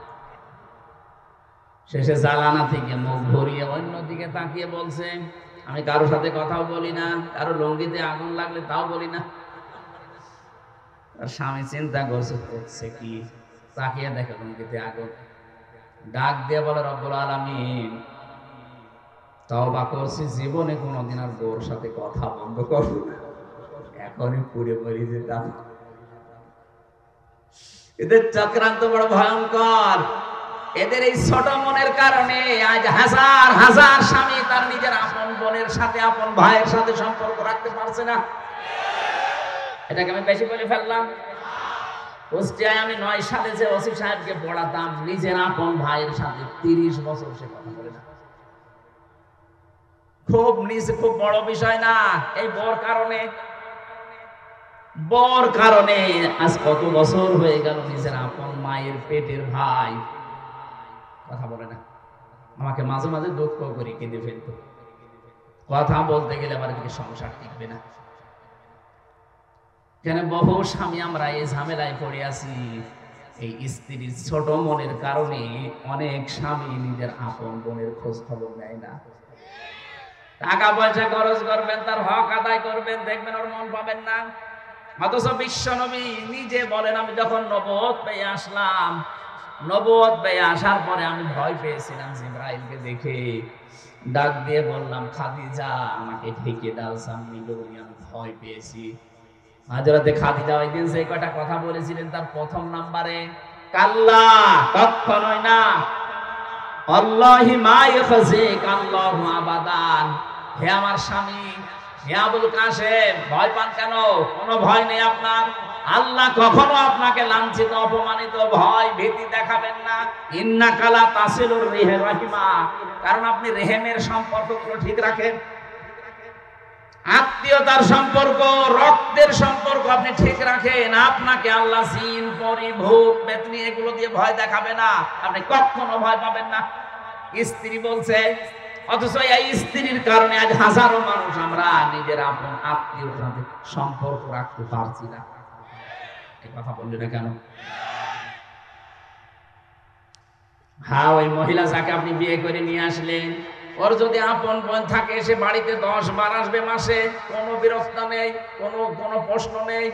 Speaker 1: শেষে জ্বালানা থেকে মুখ ভরিয়ে অন্যদিকে তাকিয়ে বলছে, আমি কারোর সাথে কথাও বলি না, কারো লুঙ্গিতে আগুন লাগলে তাও বলি না। আর স্বামী চিন্তা করছে করছে কি, তাকিয়ে দেখে লুঙ্গিতে আগুন। ডাক দিয়ে বলে, রব্বুল আলামিন, তওবা করছি, জীবনে কোনোদিন আর বউর সাথে কথা বন্ধ করব না, এখনই পুড়ে মরে যেতাম। এদের চক্রান্ত বড় ভয়ঙ্কর। এদের এই ছোট মনের কারণে আজ হাজার হাজার স্বামী তার নিজের আপন বোনের সাথে, আপন ভাইয়ের সাথে সম্পর্ক রাখতে পারছে না। এটাকে আমি বেশি বলে ফেললাম। কুষ্টিয়ায় আমি 9 সালে যে ওসি সাহেবকে পড়াতাম, নিজের আপন ভাইয়ের সাথে 30 বছর সে কথা বলে না। খুব নিচে, খুব বড় বিষয় না। এই বর কারণে আজ কত বছর হয়ে গেল নিজের আপন মায়ের পেটের ভাই কথা বলে না। আমাকে মাঝে মাঝে দুঃখ করে কেঁদে ফেলতো। কথা বলতে গেলে আমার এদিকে সংসার টিকবে না। কেন বহু স্বামী আমরা এই ঝামেলায় পড়ে আছি। এই স্ত্রীর ছোট মনের কারণে অনেক স্বামী নিজের আপন বোনের খোঁজ খবর নেয় না। টাকা পয়সা খরচ করবেন, তার হক আদায় করবেন, দেখবেন ওর মন পাবেন না। অথচ বিশ্ব নবী নিজে বলেন, আমি যখন নবুয়ত পেয়ে আসলাম, নবুয়ত পেয়ে আসার পরে আমি ভয় পেয়েছিলাম জিবরাইলকে দেখে। ডাক দিয়ে বললাম, খাদিজা আমাকে ঢেকে দাও, সামনে আমি ভয় পেয়েছি। হযরতে খাদিজা ওই দিন যে কটা কথা বলেছিলেন তার প্রথম নম্বরে, কাল্লা, কখনোই না, আল্লাহি মা ইয়াখজিক আল্লাহু আবাদান। হে আমার স্বামী, হে আবুল কাসেম, ভয় পান কেন? কোনো ভয় নেই আপনার। আল্লাহ কখনো আপনাকে লাঞ্ছিত, অপমানিত, ভয় ভীতি দেখাবেন না। ইন্নাকা লা তাসিলুর রাহিমা, কারণ আপনি রেহেমের সম্পর্কগুলো ঠিক রাখেন। আত্মীয়তার সম্পর্ক, রক্তের সম্পর্ক আপনি ঠিক রাখেন। আপনাকে আল্লাহ জিন, পরী, ভূত, পেতনি এগুলো দিয়ে ভয় দেখাবে না। আপনি কখনো ভয় পাবেন না। স্ত্রী বলছে, অথচ এই স্ত্রীর কারণে আজ হাজারো মানুষ আমরা নিজের আপন আত্মীয়র সাথে সম্পর্ক রাখতে পারছি না। এই কথা বললি না কেন? হ্যাঁ, ওই মহিলা যাকে আপনি বিয়ে করে নিয়ে আসলেন, ওর যদি আপন বোন থাকে, সে বাড়িতে 10 বার আসবে মাসে, কোনো বিরক্ত নেই, কোনো প্রশ্ন নেই।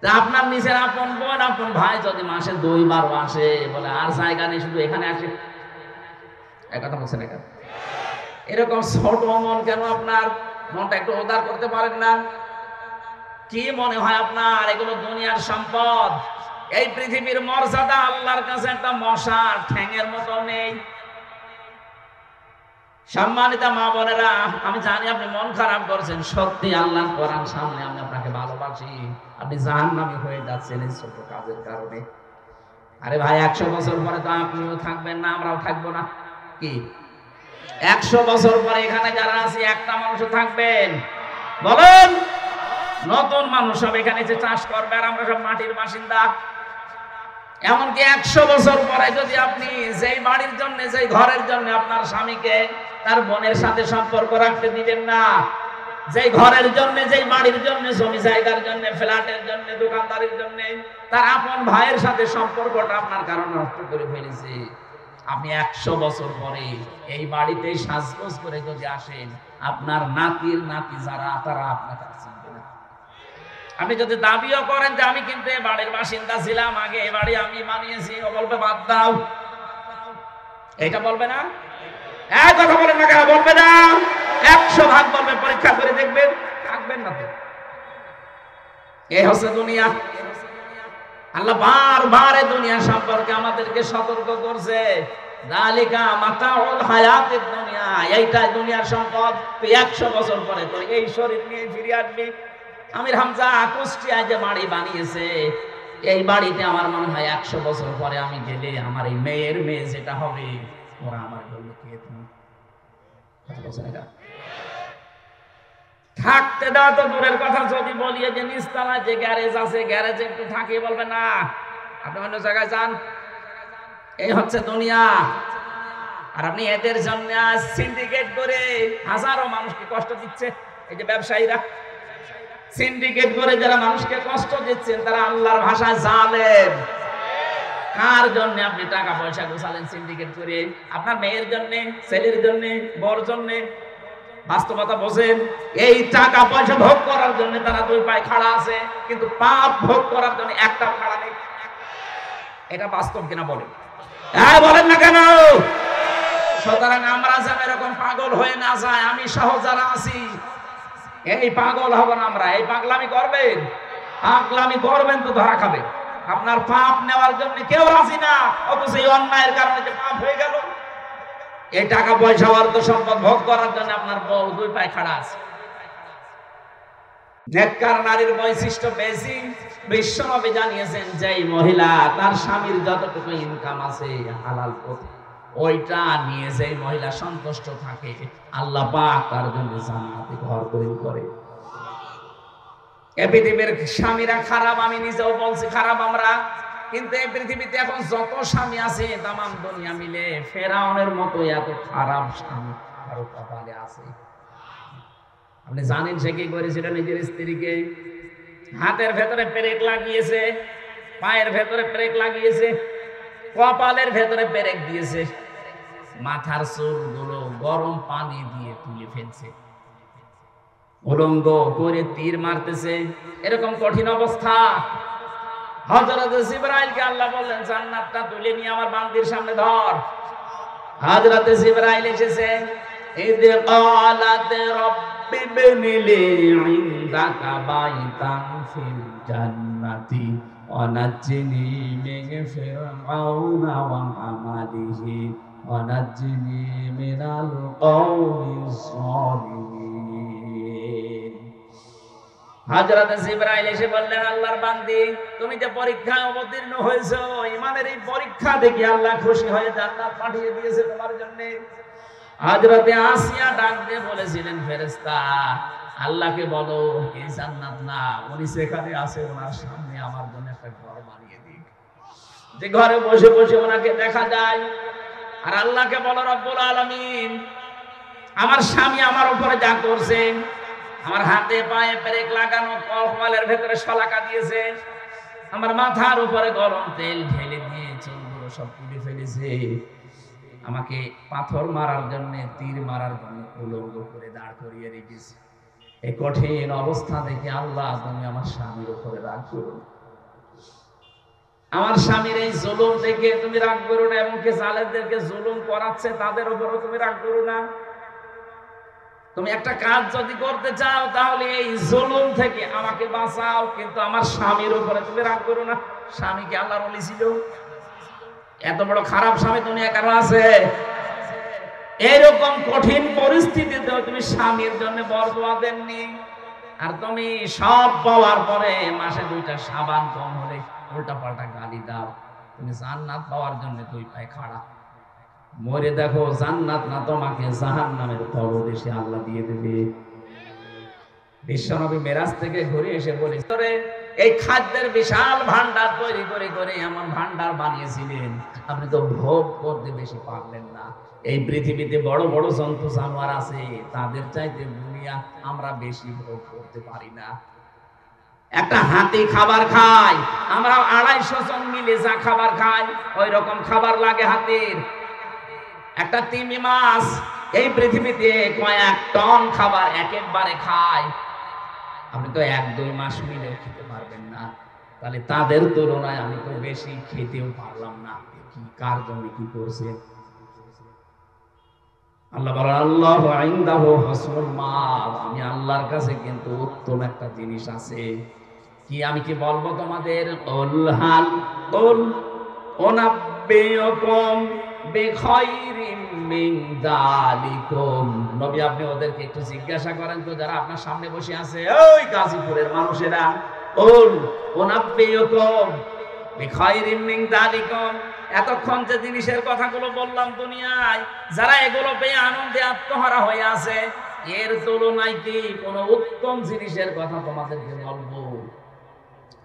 Speaker 1: আপনার নিজের আপন বোন আপন ভাই যদি মাসে 2 বার আসে, বলে আর জায়গা নেই, শুধু এখানে আসে, এক কথা বলছেন না কেন? এরকম ছোট মন কেন আপনার? মনটা একটু উদার করতে পারেন না? কি মনে হয় আপনার এগুলো দুনিয়ার সম্পদ? এই পৃথিবীর মর্যাদা আল্লাহর কাছে একটা মশার ঠ্যাঙের মতো নেই। সম্মানিত মা বোনেরা, আমি জানি আপনি মন খারাপ করছেন, সত্যি আল্লাহর কোরআন সামনে আমি আপনাকে ভালোবাসি, আপনি জাহান্নামী হয়ে যাচ্ছেন এই ছোট কাজের কারণে। আরে ভাই, 100 বছর পরে তো আপনিও থাকবেন না, আমরাও থাকবো না। কি 100 বছর পরে এখানে যারা আছি একটা মানুষও থাকবেন? বলেন। নতুন মানুষ সব এখানে যে চাষ করবে, আর আমরা সব মাটির বাসিন্দা। এমনকি 100 বছর পরে যদি আপনি যেই বাড়ির জন্য, যেই ঘরের জন্য আপনার স্বামীকে তার বোনের সাথে সম্পর্ক রাখতে দিবেন না, যেই ঘরের জন্য, যেই বাড়ির জন্য, জমি জায়গার জন্য, ফ্ল্যাটের জন্য, দোকানদারির জন্য তার আপন ভাইয়ের সাথে সম্পর্কটা আপনার কারণে নষ্ট করে ফেলেছে, আপনি 100 বছর পরে এই বাড়িতে সাজগোজ করে যদি আসেন, আপনার নাতির নাতি যারা, তারা আপনাকে চিনবে না। আপনি যদি দাবিও করেন যে আমি কিন্তু এই বাড়ির বাসিন্দা ছিলাম, আগে এই বাড়ি আমি বানিয়েছি, ও বলবে বাদ দাও। এটা বলবে না? এক কথা বলেন না কেন? বলবে না। 100 ভাগ বলবে, পরীক্ষা করে দেখবেন, থাকবেন না তো। এই হচ্ছে দুনিয়া। আল্লাহ বারবার এই দুনিয়া সম্পর্কে আমাদেরকে সতর্ক করছে, যালিকা মাতাউল হায়াতিদ দুনিয়া, এইটাই দুনিয়ার সম্পদ। তুই 100 বছর পরে তোর এই শরীর নিয়ে ফিরে আসবি। আমির হামজা কুষ্টিয়ায় যে বাড়ি বানিয়েছে, এই বাড়িতে আমার মনে হয় 100 বছর পরে আমি গেলে আমার এই মেয়ের মেয়ে যেটা হবে, ওরা আমার বলবে কে তুমি? থাকতে দাও তো দূরের কথা, যদি বলিয়ে যে নিচতলায় যে গ্যারেজ আছে, গ্যারেজে একটু থাকি, বলবে না, আপনি অন্য জায়গায় যান। এই হচ্ছে দুনিয়া। আর আপনি এদের জন্য সিন্ডিকেট করে হাজারো মানুষকে কষ্ট দিচ্ছে। এই যে ব্যবসায়ীরা সিন্ডিকেট করে যারা মানুষকে কষ্ট দিচ্ছেন, তারা আল্লাহর ভাষায় জালেম। কার জন্য আপনি টাকা পয়সা গোছালেন সিন্ডিকেট করে? আপনার মেয়ের জন্য, ছেলের জন্য, বর জন্য? বাস্তবতা বোঝেন। এই টাকা পয়সা ভোগ করার জন্য তারা 2 পায়ে খাড়া আছে, কিন্তু পাপ ভোগ করার জন্য একটাও খাড়া নেই। এটা বাস্তব কিনা বলেন? হ্যাঁ, বলেন না কেন? সুতরাং আমরা যেন এরকম পাগল হয়ে না যায়, আমি সহ যারা আছি এই পাগল হব না আমরা। এই পাগলামি করবেন, পাগলামি করবেন তো ধরা খাবে। আপনার পাপ নেওয়ার জন্য কেউ রাজি না, অথচ এই অন্যায়ের কারণে যে পাপ হয়ে গেল। এই টাকা পয়সা অর্থ সম্পদ ভোগ করার জন্য আপনার বউ 2 পায়ে খাড়া আছে। নেককার নারীর বৈশিষ্ট্য বেশি। বিশ্বনবী জানিয়েছেন, যে মহিলা তার স্বামীর যতটুকু ইনকাম আছে হালাল পথে, ওইটা নিয়ে যে মহিলা সন্তুষ্ট থাকে, আল্লাহ পাক তার জন্য জান্নাতে ঘর তৈরি করে। এই পৃথিবীর স্বামীরা খারাপ, আমি নিজেও বলছি খারাপ আমরা, কিন্তু এই পৃথিবীতে এখন যত স্বামী আছে তামাম দুনিয়া মিলে ফেরাউনের মতো এত খারাপ স্বামী কারো কপালে আছে। আপনি জানেন সে কি করেছিল? নিজের স্ত্রীকে হাতের ভেতরে পেরেক লাগিয়েছে, পায়ের ভেতরে পেরেক লাগিয়েছে, কপালের ভেতরে পেরেক দিয়েছে, মাথার চুলগুলো গরম পানি দিয়ে তুলে ফেলছে, উলঙ্গ করে তীর মারতেছে। এরকম কঠিন অবস্থা। হযরত জিবরাইলকে আল্লাহ বললেন, জান্নাতটা তুলে নিয়ে আমার বান্দির সামনে ধর। হযরত জিবরাইল এসেছে, ইদ ক্বালাত রাব্বি ইবনি লি ইনদাকা বাইতান ফিল জান্নাতি ওয়া নাজ্জিনি মিন ফিরআউনা ওয়া আমালিহি ওয়া নাজ্জিনি মিনাল কওমিস সালিহিন। হযরত জিবরাইল এসে বললেন, আল্লাহর বান্দি, তুমি যে পরীক্ষায় অবতীর্ণ হয়েছো, ঈমানের এই পরীক্ষা দেখে আল্লাহ খুশি হয়ে জান্নাত পাঠিয়ে দিয়েছে তোমার জন্য। হযরত আসিয়া ডাক দিয়ে বলেছিলেন, ফেরেশতা আল্লাহকে বলো এই জান্নাত না, উনি সেখানে আছে, ওনার সামনে আমার জন্য একটা ঘর বানিয়ে দিক, যে ঘরে বসে বসে ওনাকে দেখা যায়। আর আল্লাহকে বলো রব্বুল আলামিন, আমার স্বামী আমার উপরে যা করছে, আমার হাতে পায়ে ব্রেক লাগানো, কপালের ভেতরে শলাকা দিয়েছে, আমার মাথার উপরে গরম তেল ঢেলে দিয়ে চুলগুলো সব তুলে ফেলেছে, আমাকে পাথর মারার জন্য, তীর মারার জন্য উলঙ্গ করে দাঁড় করিয়ে রেখেছে। এই কঠিন অবস্থা দেখে আল্লাহ তুমি আমার স্বামীর উপরে রাগ করো, আমার স্বামীর এই জুলুম দেখে তুমি রাগ করো না, এমনকি জালেমদেরকে জুলুম করাচ্ছে তাদের উপরও তুমি রাগ করো না। তুমি একটা কাজ যদি করতে চাও তাহলে এই জুলুম থেকে আমাকে বাঁচাও, কিন্তু আমার স্বামীর উপরে তুমি রাগ করো না। স্বামী কি আল্লাহর ওলি ছিল? এত বড় খারাপ স্বামী দুনিয়া কেন আছে? এইরকম কঠিন পরিস্থিতিতেও তুমি স্বামীর জন্য বরদোয়া দেননি, আর তুমি সব পাওয়ার পরে মাসে 2টা সাবান কম হলে উল্টা পাল্টা গালি দাও। তুমি জান্নাত পাওয়ার জন্য 2 পায়ে খাড়া। মরে দেখো জান্নাত না তোমাকে জাহান্নামের তলদেশে আল্লাহ দিয়ে দেবে। বিশ্বনবী মেরাজ থেকে ঘুরে এসে বলে, এই খাদ্যের বিশাল ভান্ডার তৈরি করে করে এমন ভান্ডার বানিয়েছিলেন, আপনি তো ভোগ করতে বেশি পারলেন না। এই পৃথিবীতে বড় বড় জন্তু জানোয়ার আছে, তাদের চাইতে দুনিয়া আমরা বেশি ভোগ করতে পারি না। একটা হাতি খাবার খায়, আমরা 250 জন মিলে যা খাবার খাই ওই রকম খাবার লাগে হাতির। একটা তিমি মাছ এই পৃথিবীতে কয়েক টন খাবার একেবারে খায়, আপনি তো 1-2 মাস মিলেও খেতে পারবেন না। তাহলে তাদের তুলনায় আমি তো বেশি খেতেও পারলাম না। কি কার জন্য কি করছে? আল্লাহ বলেন, আল্লাহু ইনদাহু হুসনুল মাআব, আমি আল্লাহর কাছে কিন্তু উত্তম একটা জিনিস আছে। কি আমি কি বলবো তোমাদের? উলহাল উল উনাব্বিউকুম বিখাইরিম মিন যালিকুম। নবী আপনি ওদেরকে একটু জিজ্ঞাসা করেন তো, যারা আপনার সামনে বসে আছে, ওই গাজীপুরের মানুষেরা, উল উনাব্বিউকুম বিখাইরিম মিন যালিকুম, এতক্ষণ যে জিনিসের কথাগুলো বললাম দুনিয়ায়, যারা এগুলো পেয়ে আনন্দে আত্মহারা হয়ে আছে, এর তুলনায় কি কোনো উত্তম জিনিসের কথা তোমাদেরকে বলবো?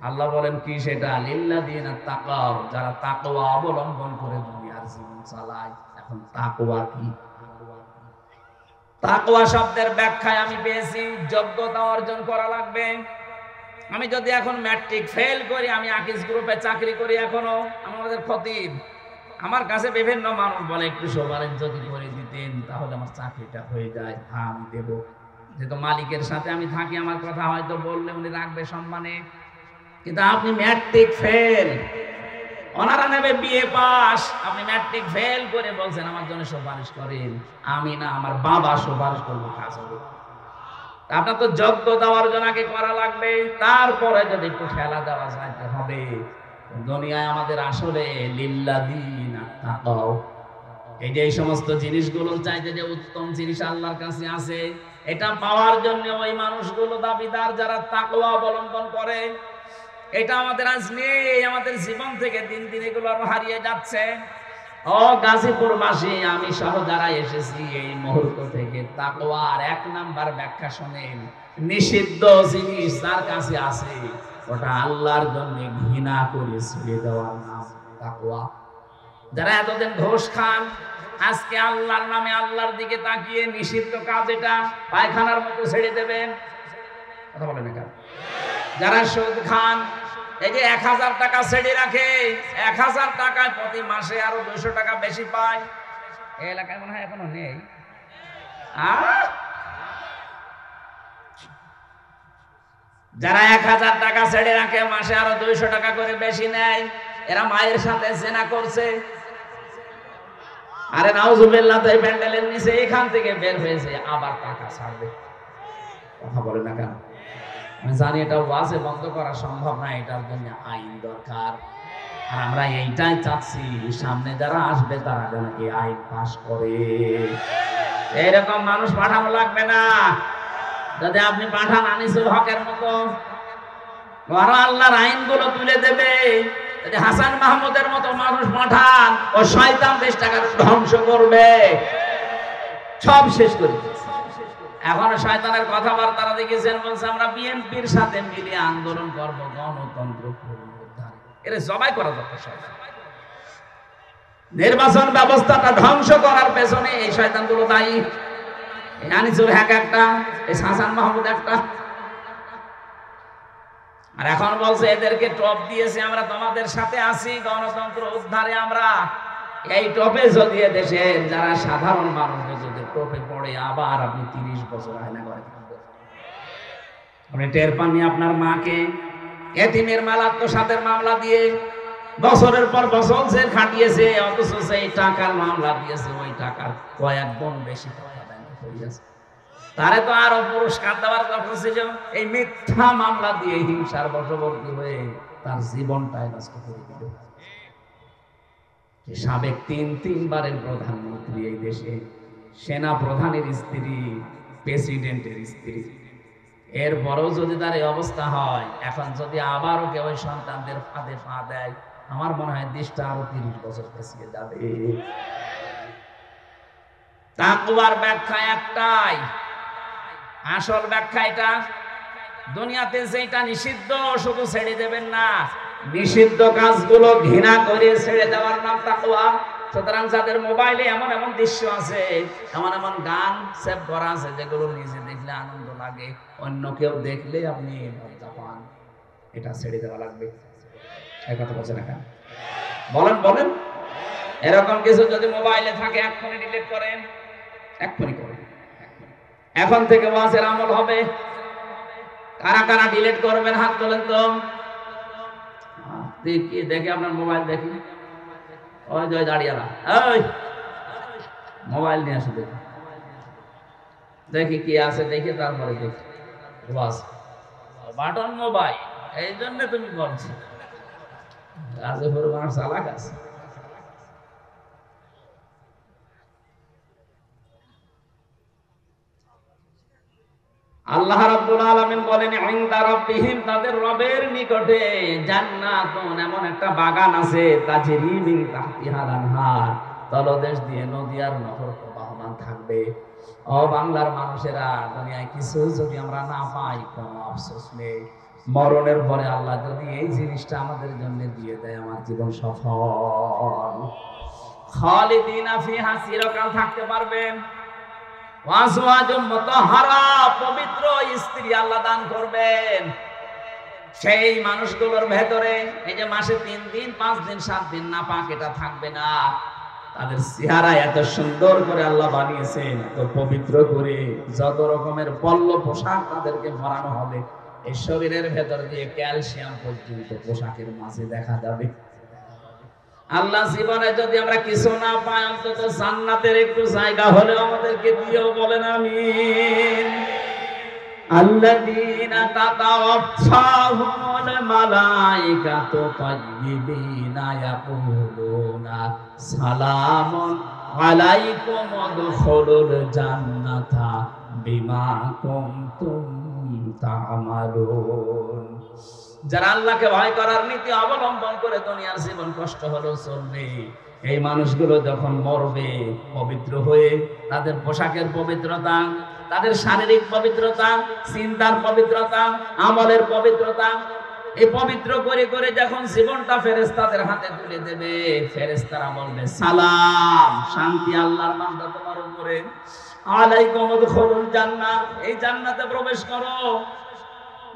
Speaker 1: আল্লাহ বলেন কি সেটা? লিল্লাযিনা তাকাও, যারা তাকওয়া অবলম্বন করে দুনিয়ার জীবন চালায়। এখন তাকওয়া কি? তাকওয়া শব্দের ব্যাখ্যায় আমি পেয়েছি যোগ্যতা অর্জন করা লাগবে। আমি যদি এখন ম্যাট্রিক ফেল করি, আমি আকিস গ্রুপে চাকরি করি, এখনো আমাদের খতিব, আমার কাছে বিভিন্ন মানুষ বলে একটু সবারের যদি করে দিতেন তাহলে আমার চাকরিটা হয়ে যায়। হ্যাঁ আমি দেবো, যেহেতু মালিকের সাথে আমি থাকি, আমার কথা হয়তো বললে উনি রাখবে সম্মানে। কিন্তু আপনি ম্যাট্রিক ফেল, ওনারা নেবে বিএ পাস, আপনি ম্যাট্রিক ফেল করে বলছেন আমার জন্য সুপারিশ করেন। আমি না, আমার বাবা সুপারিশ করবো, কাজ হবে। আপনার তো যোগ্যতা অর্জন আগে করা লাগবে, তারপরে যদি একটু খেলা দেওয়া যাইতে হবে। দুনিয়ায় আমাদের আসলে লিল্লাযিনা তাকাও, এই যে এই সমস্ত জিনিসগুলো চাইতে যে উত্তম জিনিস আল্লাহর কাছে আছে, এটা পাওয়ার জন্য ওই মানুষগুলো দাবিদার যারা তাকওয়া অবলম্বন করে। এটা আমাদের আজ নেই, আমাদের জীবন থেকে দিন দিন এগুলো আরো হারিয়ে যাচ্ছে। ও গাজীপুরবাসী, আমি সহ যারা এসেছি এই মুহূর্ত থেকে তাকওয়ার 1 নাম্বার ব্যাখ্যা শুনেন। নিষিদ্ধ জিনিস যার কাছে আছে, ওটা আল্লাহর জন্য ঘৃণা করে ছেড়ে দেওয়ার নাম তাকওয়া। যারা এতদিন ঘোষ খান, আজকে আল্লাহর নামে আল্লাহর দিকে তাকিয়ে নিষিদ্ধ কাজ এটা পায়খানার মতো ছেড়ে দেবেন। কথা বলেন না কেন? যারা সুদ খান, এই যে 1000 টাকা ছেড়ে রাখে, 1000 টাকায় প্রতি মাসে আরো 200 টাকা বেশি পায়। এই এলাকায় মনে হয় এখনো নেই। যারা 1000 টাকা ছেড়ে রাখে, মাসে আরো 200 টাকা করে বেশি নেয়, এরা মায়ের সাথে জেনা করছে। আরে নাউজুবিল্লাহ, তো এই প্যান্ডেলের নিচে এখান থেকে বের হয়েছে, আবার টাকা ছাড়বে। কথা বলে না কেন? আমি জানি এটা ওয়াজে বন্ধ করা সম্ভব না, এটার জন্য আইন দরকার। আর আমরা এইটাই চাচ্ছি, সামনে যারা আসবে তারা যেন এই আইন পাস করে। এইরকম মানুষ পাঠানো লাগবে না। যদি আপনি পাঠান আনিসুল হকের মতো, বড় আল্লাহর আইনগুলো তুলে দেবে। যদি হাসান মাহমুদের মতো মানুষ পাঠান, ও শয়তান দেশটাকে ধ্বংস করবে, সব শেষ করে দিচ্ছে। এখন শয়তানের কথাবার্তা দেখেছেন, বলছে আমরা বিএনপির সাথে মিলে আন্দোলন করব গণতন্ত্র পুনরুদ্ধার। এর জবাই করা দরকার। শয়তান নির্বাচন ব্যবস্থাটা ধ্বংস করার পেছনে এই শয়তানগুলো দায়ী। এই আনিসুল হক একটা, এই হাসান মাহমুদ একটা। আর এখন বলছে এদেরকে টপ দিয়েছে, আমরা তোমাদের সাথে আছি, গণতন্ত্র উদ্ধারে আমরা। এই টপে যদি দেশের যারা সাধারণ মানুষ যদি টপে পড়ে, আবার আপনি 30 বছর আয়না করে থাকবেন। আপনি টের পাননি আপনার মাকে এতিমের মাল আত্মসাতের মামলা দিয়ে বছরের পর বছর জেল খাটিয়েছে, অথচ সেই টাকার মামলা দিয়েছে, ওই টাকার কয়েক গুণ বেশি টাকা ব্যাংকে পড়ে আছে। তারে তো আরো পুরস্কার দেওয়ার কথা ছিল। এই মিথ্যা মামলা দিয়ে হিংসার বশবর্তী হয়ে তার জীবনটাই নষ্ট করে দিল। সাবেক তিনবারের প্রধানমন্ত্রী, এই দেশে সেনা প্রধানের স্ত্রী, প্রেসিডেন্টের স্ত্রী, এরপরেও যদি তার এই অবস্থা হয়, এখন যদি আবারও কেউ সন্তানদের ফাঁদে পা দেয়, আমার মনে হয় দেশটা আরো 30 বছর পেছিয়ে যাবে। তাকওয়ার ব্যাখ্যা একটাই, আসল ব্যাখ্যা এটা, দুনিয়াতে যেটা নিষিদ্ধ শুধু ছেড়ে দেবেন না, নিষিদ্ধ কাজগুলো ঘৃণা করে ছেড়ে দেওয়ার নাম তাকওয়া। সুতরাং যাদের মোবাইলে এমন এমন দৃশ্য আছে, এমন এমন গান সেভ করা আছে, যেগুলো নিজে দেখলে আনন্দ লাগে, অন্য কেউ দেখলে আপনি লজ্জা পান, এটা ছেড়ে দেওয়া লাগবে। এই কথা বলছে না কেন? বলেন বলেন। এরকম কিছু যদি মোবাইলে থাকে এক্ষুনি ডিলিট করেন, এক্ষুনি করেন। এখন থেকে ওয়াজের আমল হবে। কারা কারা ডিলিট করবেন হাত তোলেন তো। দেখি দেখি আপনার মোবাইল দেখি। ওই যে দাঁড়িয়ে ওই মোবাইল নিয়ে আসো, দেখি দেখি কি আছে, দেখি তারপরে দেখি। বাস বাটন মোবাইল, এই জন্য তুমি বলছো গাজীপুর মানুষ চালাক আছে। আল্লাহ রাব্বুল আলামিন বলেন ইনদা রাব্বিহিম, তাদের রবের নিকটে জান্নাতুন, এমন একটা বাগান আছে, তাজরি মিন তাহতিহাল আনহার, তলদেশ দিয়ে নদী আর নহর প্রবাহমান থাকবে। ও বাংলার মানুষেরা, দুনিয়ায় কিছু যদি আমরা না পাই কোনো আফসোস নেই, মরণের পরে আল্লাহ যদি এই জিনিসটা আমাদের জন্য দিয়ে দেয়, আমার জীবন সফল। খালিদিনা ফিহা, চিরকাল থাকতে পারবেন। পবিত্র স্ত্রী আল্লাহ দান করবেন সেই মানুষগুলোর ভেতরে। এই যে মাসে 3 দিন 5 দিন 7 দিন না পাক, এটা থাকবে না। তাদের চেহারা এত সুন্দর করে আল্লাহ বানিয়েছেন, এত পবিত্র করে, যত রকমের পল্ল পোশাক তাদেরকে পরানো হবে, এই শরীরের ভেতর দিয়ে ক্যালসিয়াম পর্যন্ত পোশাকের মাঝে দেখা যাবে। আল্লাহ জীবনে যদি আমরা কিছু না পাই, অন্তত জান্নাতের একটু জায়গা হলে আমাদেরকে দিও, বলেন আমিন। আল্লাযীনা তাতাওয়াফাহুমুল মালায়েকাতু তাইয়্যিবিনা ইয়াকুলুনা সালামুন আলাইকুম উদখুলুল জান্নাতা বিমা কুনতুম তা'মালুন। যারা আল্লাহকে ভয় করার নীতি অবলম্বন করে দুনিয়ার জীবন কষ্ট হলেও চলবে, এই মানুষগুলো যখন মরবে পবিত্র হয়ে, তাদের পোশাকের পবিত্রতা, তাদের শারীরিক পবিত্রতা, চিন্তার পবিত্রতা, আমলের পবিত্রতা, এই পবিত্র করে করে যখন জীবনটা ফেরেশতাদের হাতে তুলে দেবে, ফেরেশতারা বলবে সালাম, শান্তি আল্লাহর বান্দা তোমার উপরে, আলাইকুম উদখুলুল জান্নাহ, এই জান্নাতে প্রবেশ করো,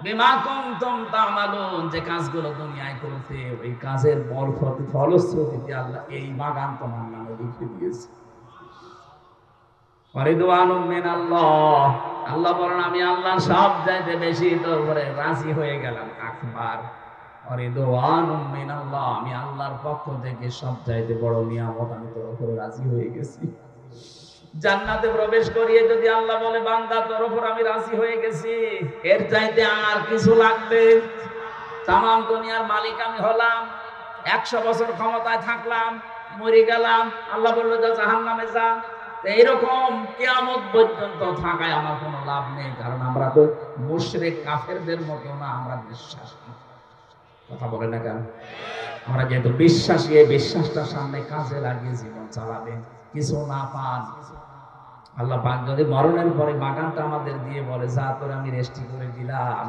Speaker 1: বিমা কুনতুম তা'মালুন, যে কাজগুলো দুনিয়ায় করতে, ওই কাজের ফলশ্রুতিতে আল্লাহ এই বাগান তোমার নামে লিখে দিয়েছে। ওয়ারিদওয়ানুম মিনাল্লাহ, আল্লাহ বলেন আমি আল্লাহ সব চাইতে বেশি তোর উপরে রাজি হয়ে গেলাম। আকবার ওয়ারিদওয়ানুম মিনাল্লাহ, আমি আল্লাহর পক্ষ থেকে সব চাইতে বড় নিয়ামত, আমি তোর উপরে রাজি হয়ে গেছি। জান্নাতে প্রবেশ করিয়ে যদি আল্লাহ বলে বান্দা তোর উপর আমি রাজি হয়ে গেছি, এর চাইতে আর কিছু লাগবে? তামাম দুনিয়ার মালিক আমি হলাম, 100 বছর ক্ষমতায় থাকলাম, মরে গেলাম, আল্লাহ বললো যা জাহান্নামে যা। এইরকম কিয়ামত পর্যন্ত থাকায় আমার কোনো লাভ নেই, কারণ আমরা তো মুশরিক কাফেরদের মতো না, আমরা বিশ্বাসী। কথা বলে না কেন? আমরা যেহেতু বিশ্বাসী, এই বিশ্বাসটা সামনে কাজে লাগিয়ে জীবন চালাবেন। কিছু না পান, আল্লাহ পাক যদি মরণের পরে বাগানটা আমাদের দিয়ে বলে যা তোর আমি রেস্টি করে দিলাম,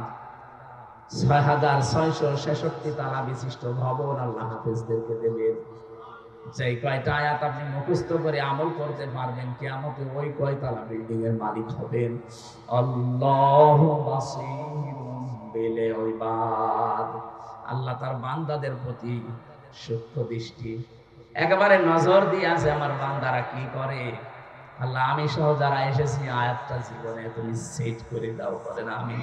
Speaker 1: 6666 তালা বিশিষ্ট ভবন আল্লাহ হাফেজদেরকে দেবেন। যে কয়টা আয়াত আপনি মুখস্থ করে আমল করতে পারবেন, কিয়ামতে ওই কয়তলা বিল্ডিং এর মালিক হবেন। আল্লাহু বাসীরুম বিল ইবাদ, আল্লাহ তার বান্দাদের প্রতি সূক্ষ্ম দৃষ্টি, একেবারে নজর দিয়ে আছে আমার বান্দারা কি করে। আল্লাহ আমি সহ যারা এসেছি আয়াতটা জীবনে তুমি সেট করে দাও, বলেন আমি।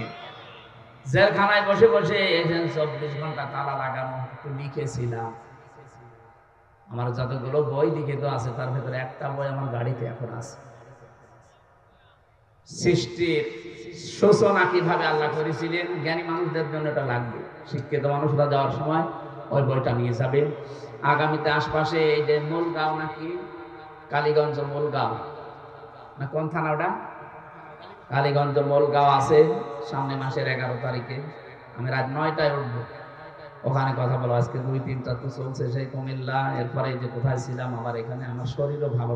Speaker 1: জেলখানায় বসে বসে এসেন, 24 ঘন্টা তালা লাগানো, একটু লিখেছিলাম। আমার যতগুলো বই লিখিত আছে তার ভেতরে একটা বই আমার গাড়িতে এখন আছে। সৃষ্টির সূচনা কিভাবে আল্লাহ করেছিলেন, জ্ঞানী মানুষদের জন্য এটা লাগবে। শিক্ষিত মানুষরা যাওয়ার সময় ওই বইটা নিয়ে যাবে। আগামীতে আশপাশে এই যে মূলগাঁও নাকি কালীগঞ্জ, মূলগাঁও না কোন থানা ওটা, কালীগঞ্জ মূলগাঁও আছে, সামনে মাসের 11 তারিখে আমি রাত 9টায় উঠবো। ওখানে কথা বলো। আজকে 2-3টা তো চলছে, সেই কুমিল্লা, এরপরে যে কোথায় ছিলাম, আবার এখানে আমার শরীরও ভালো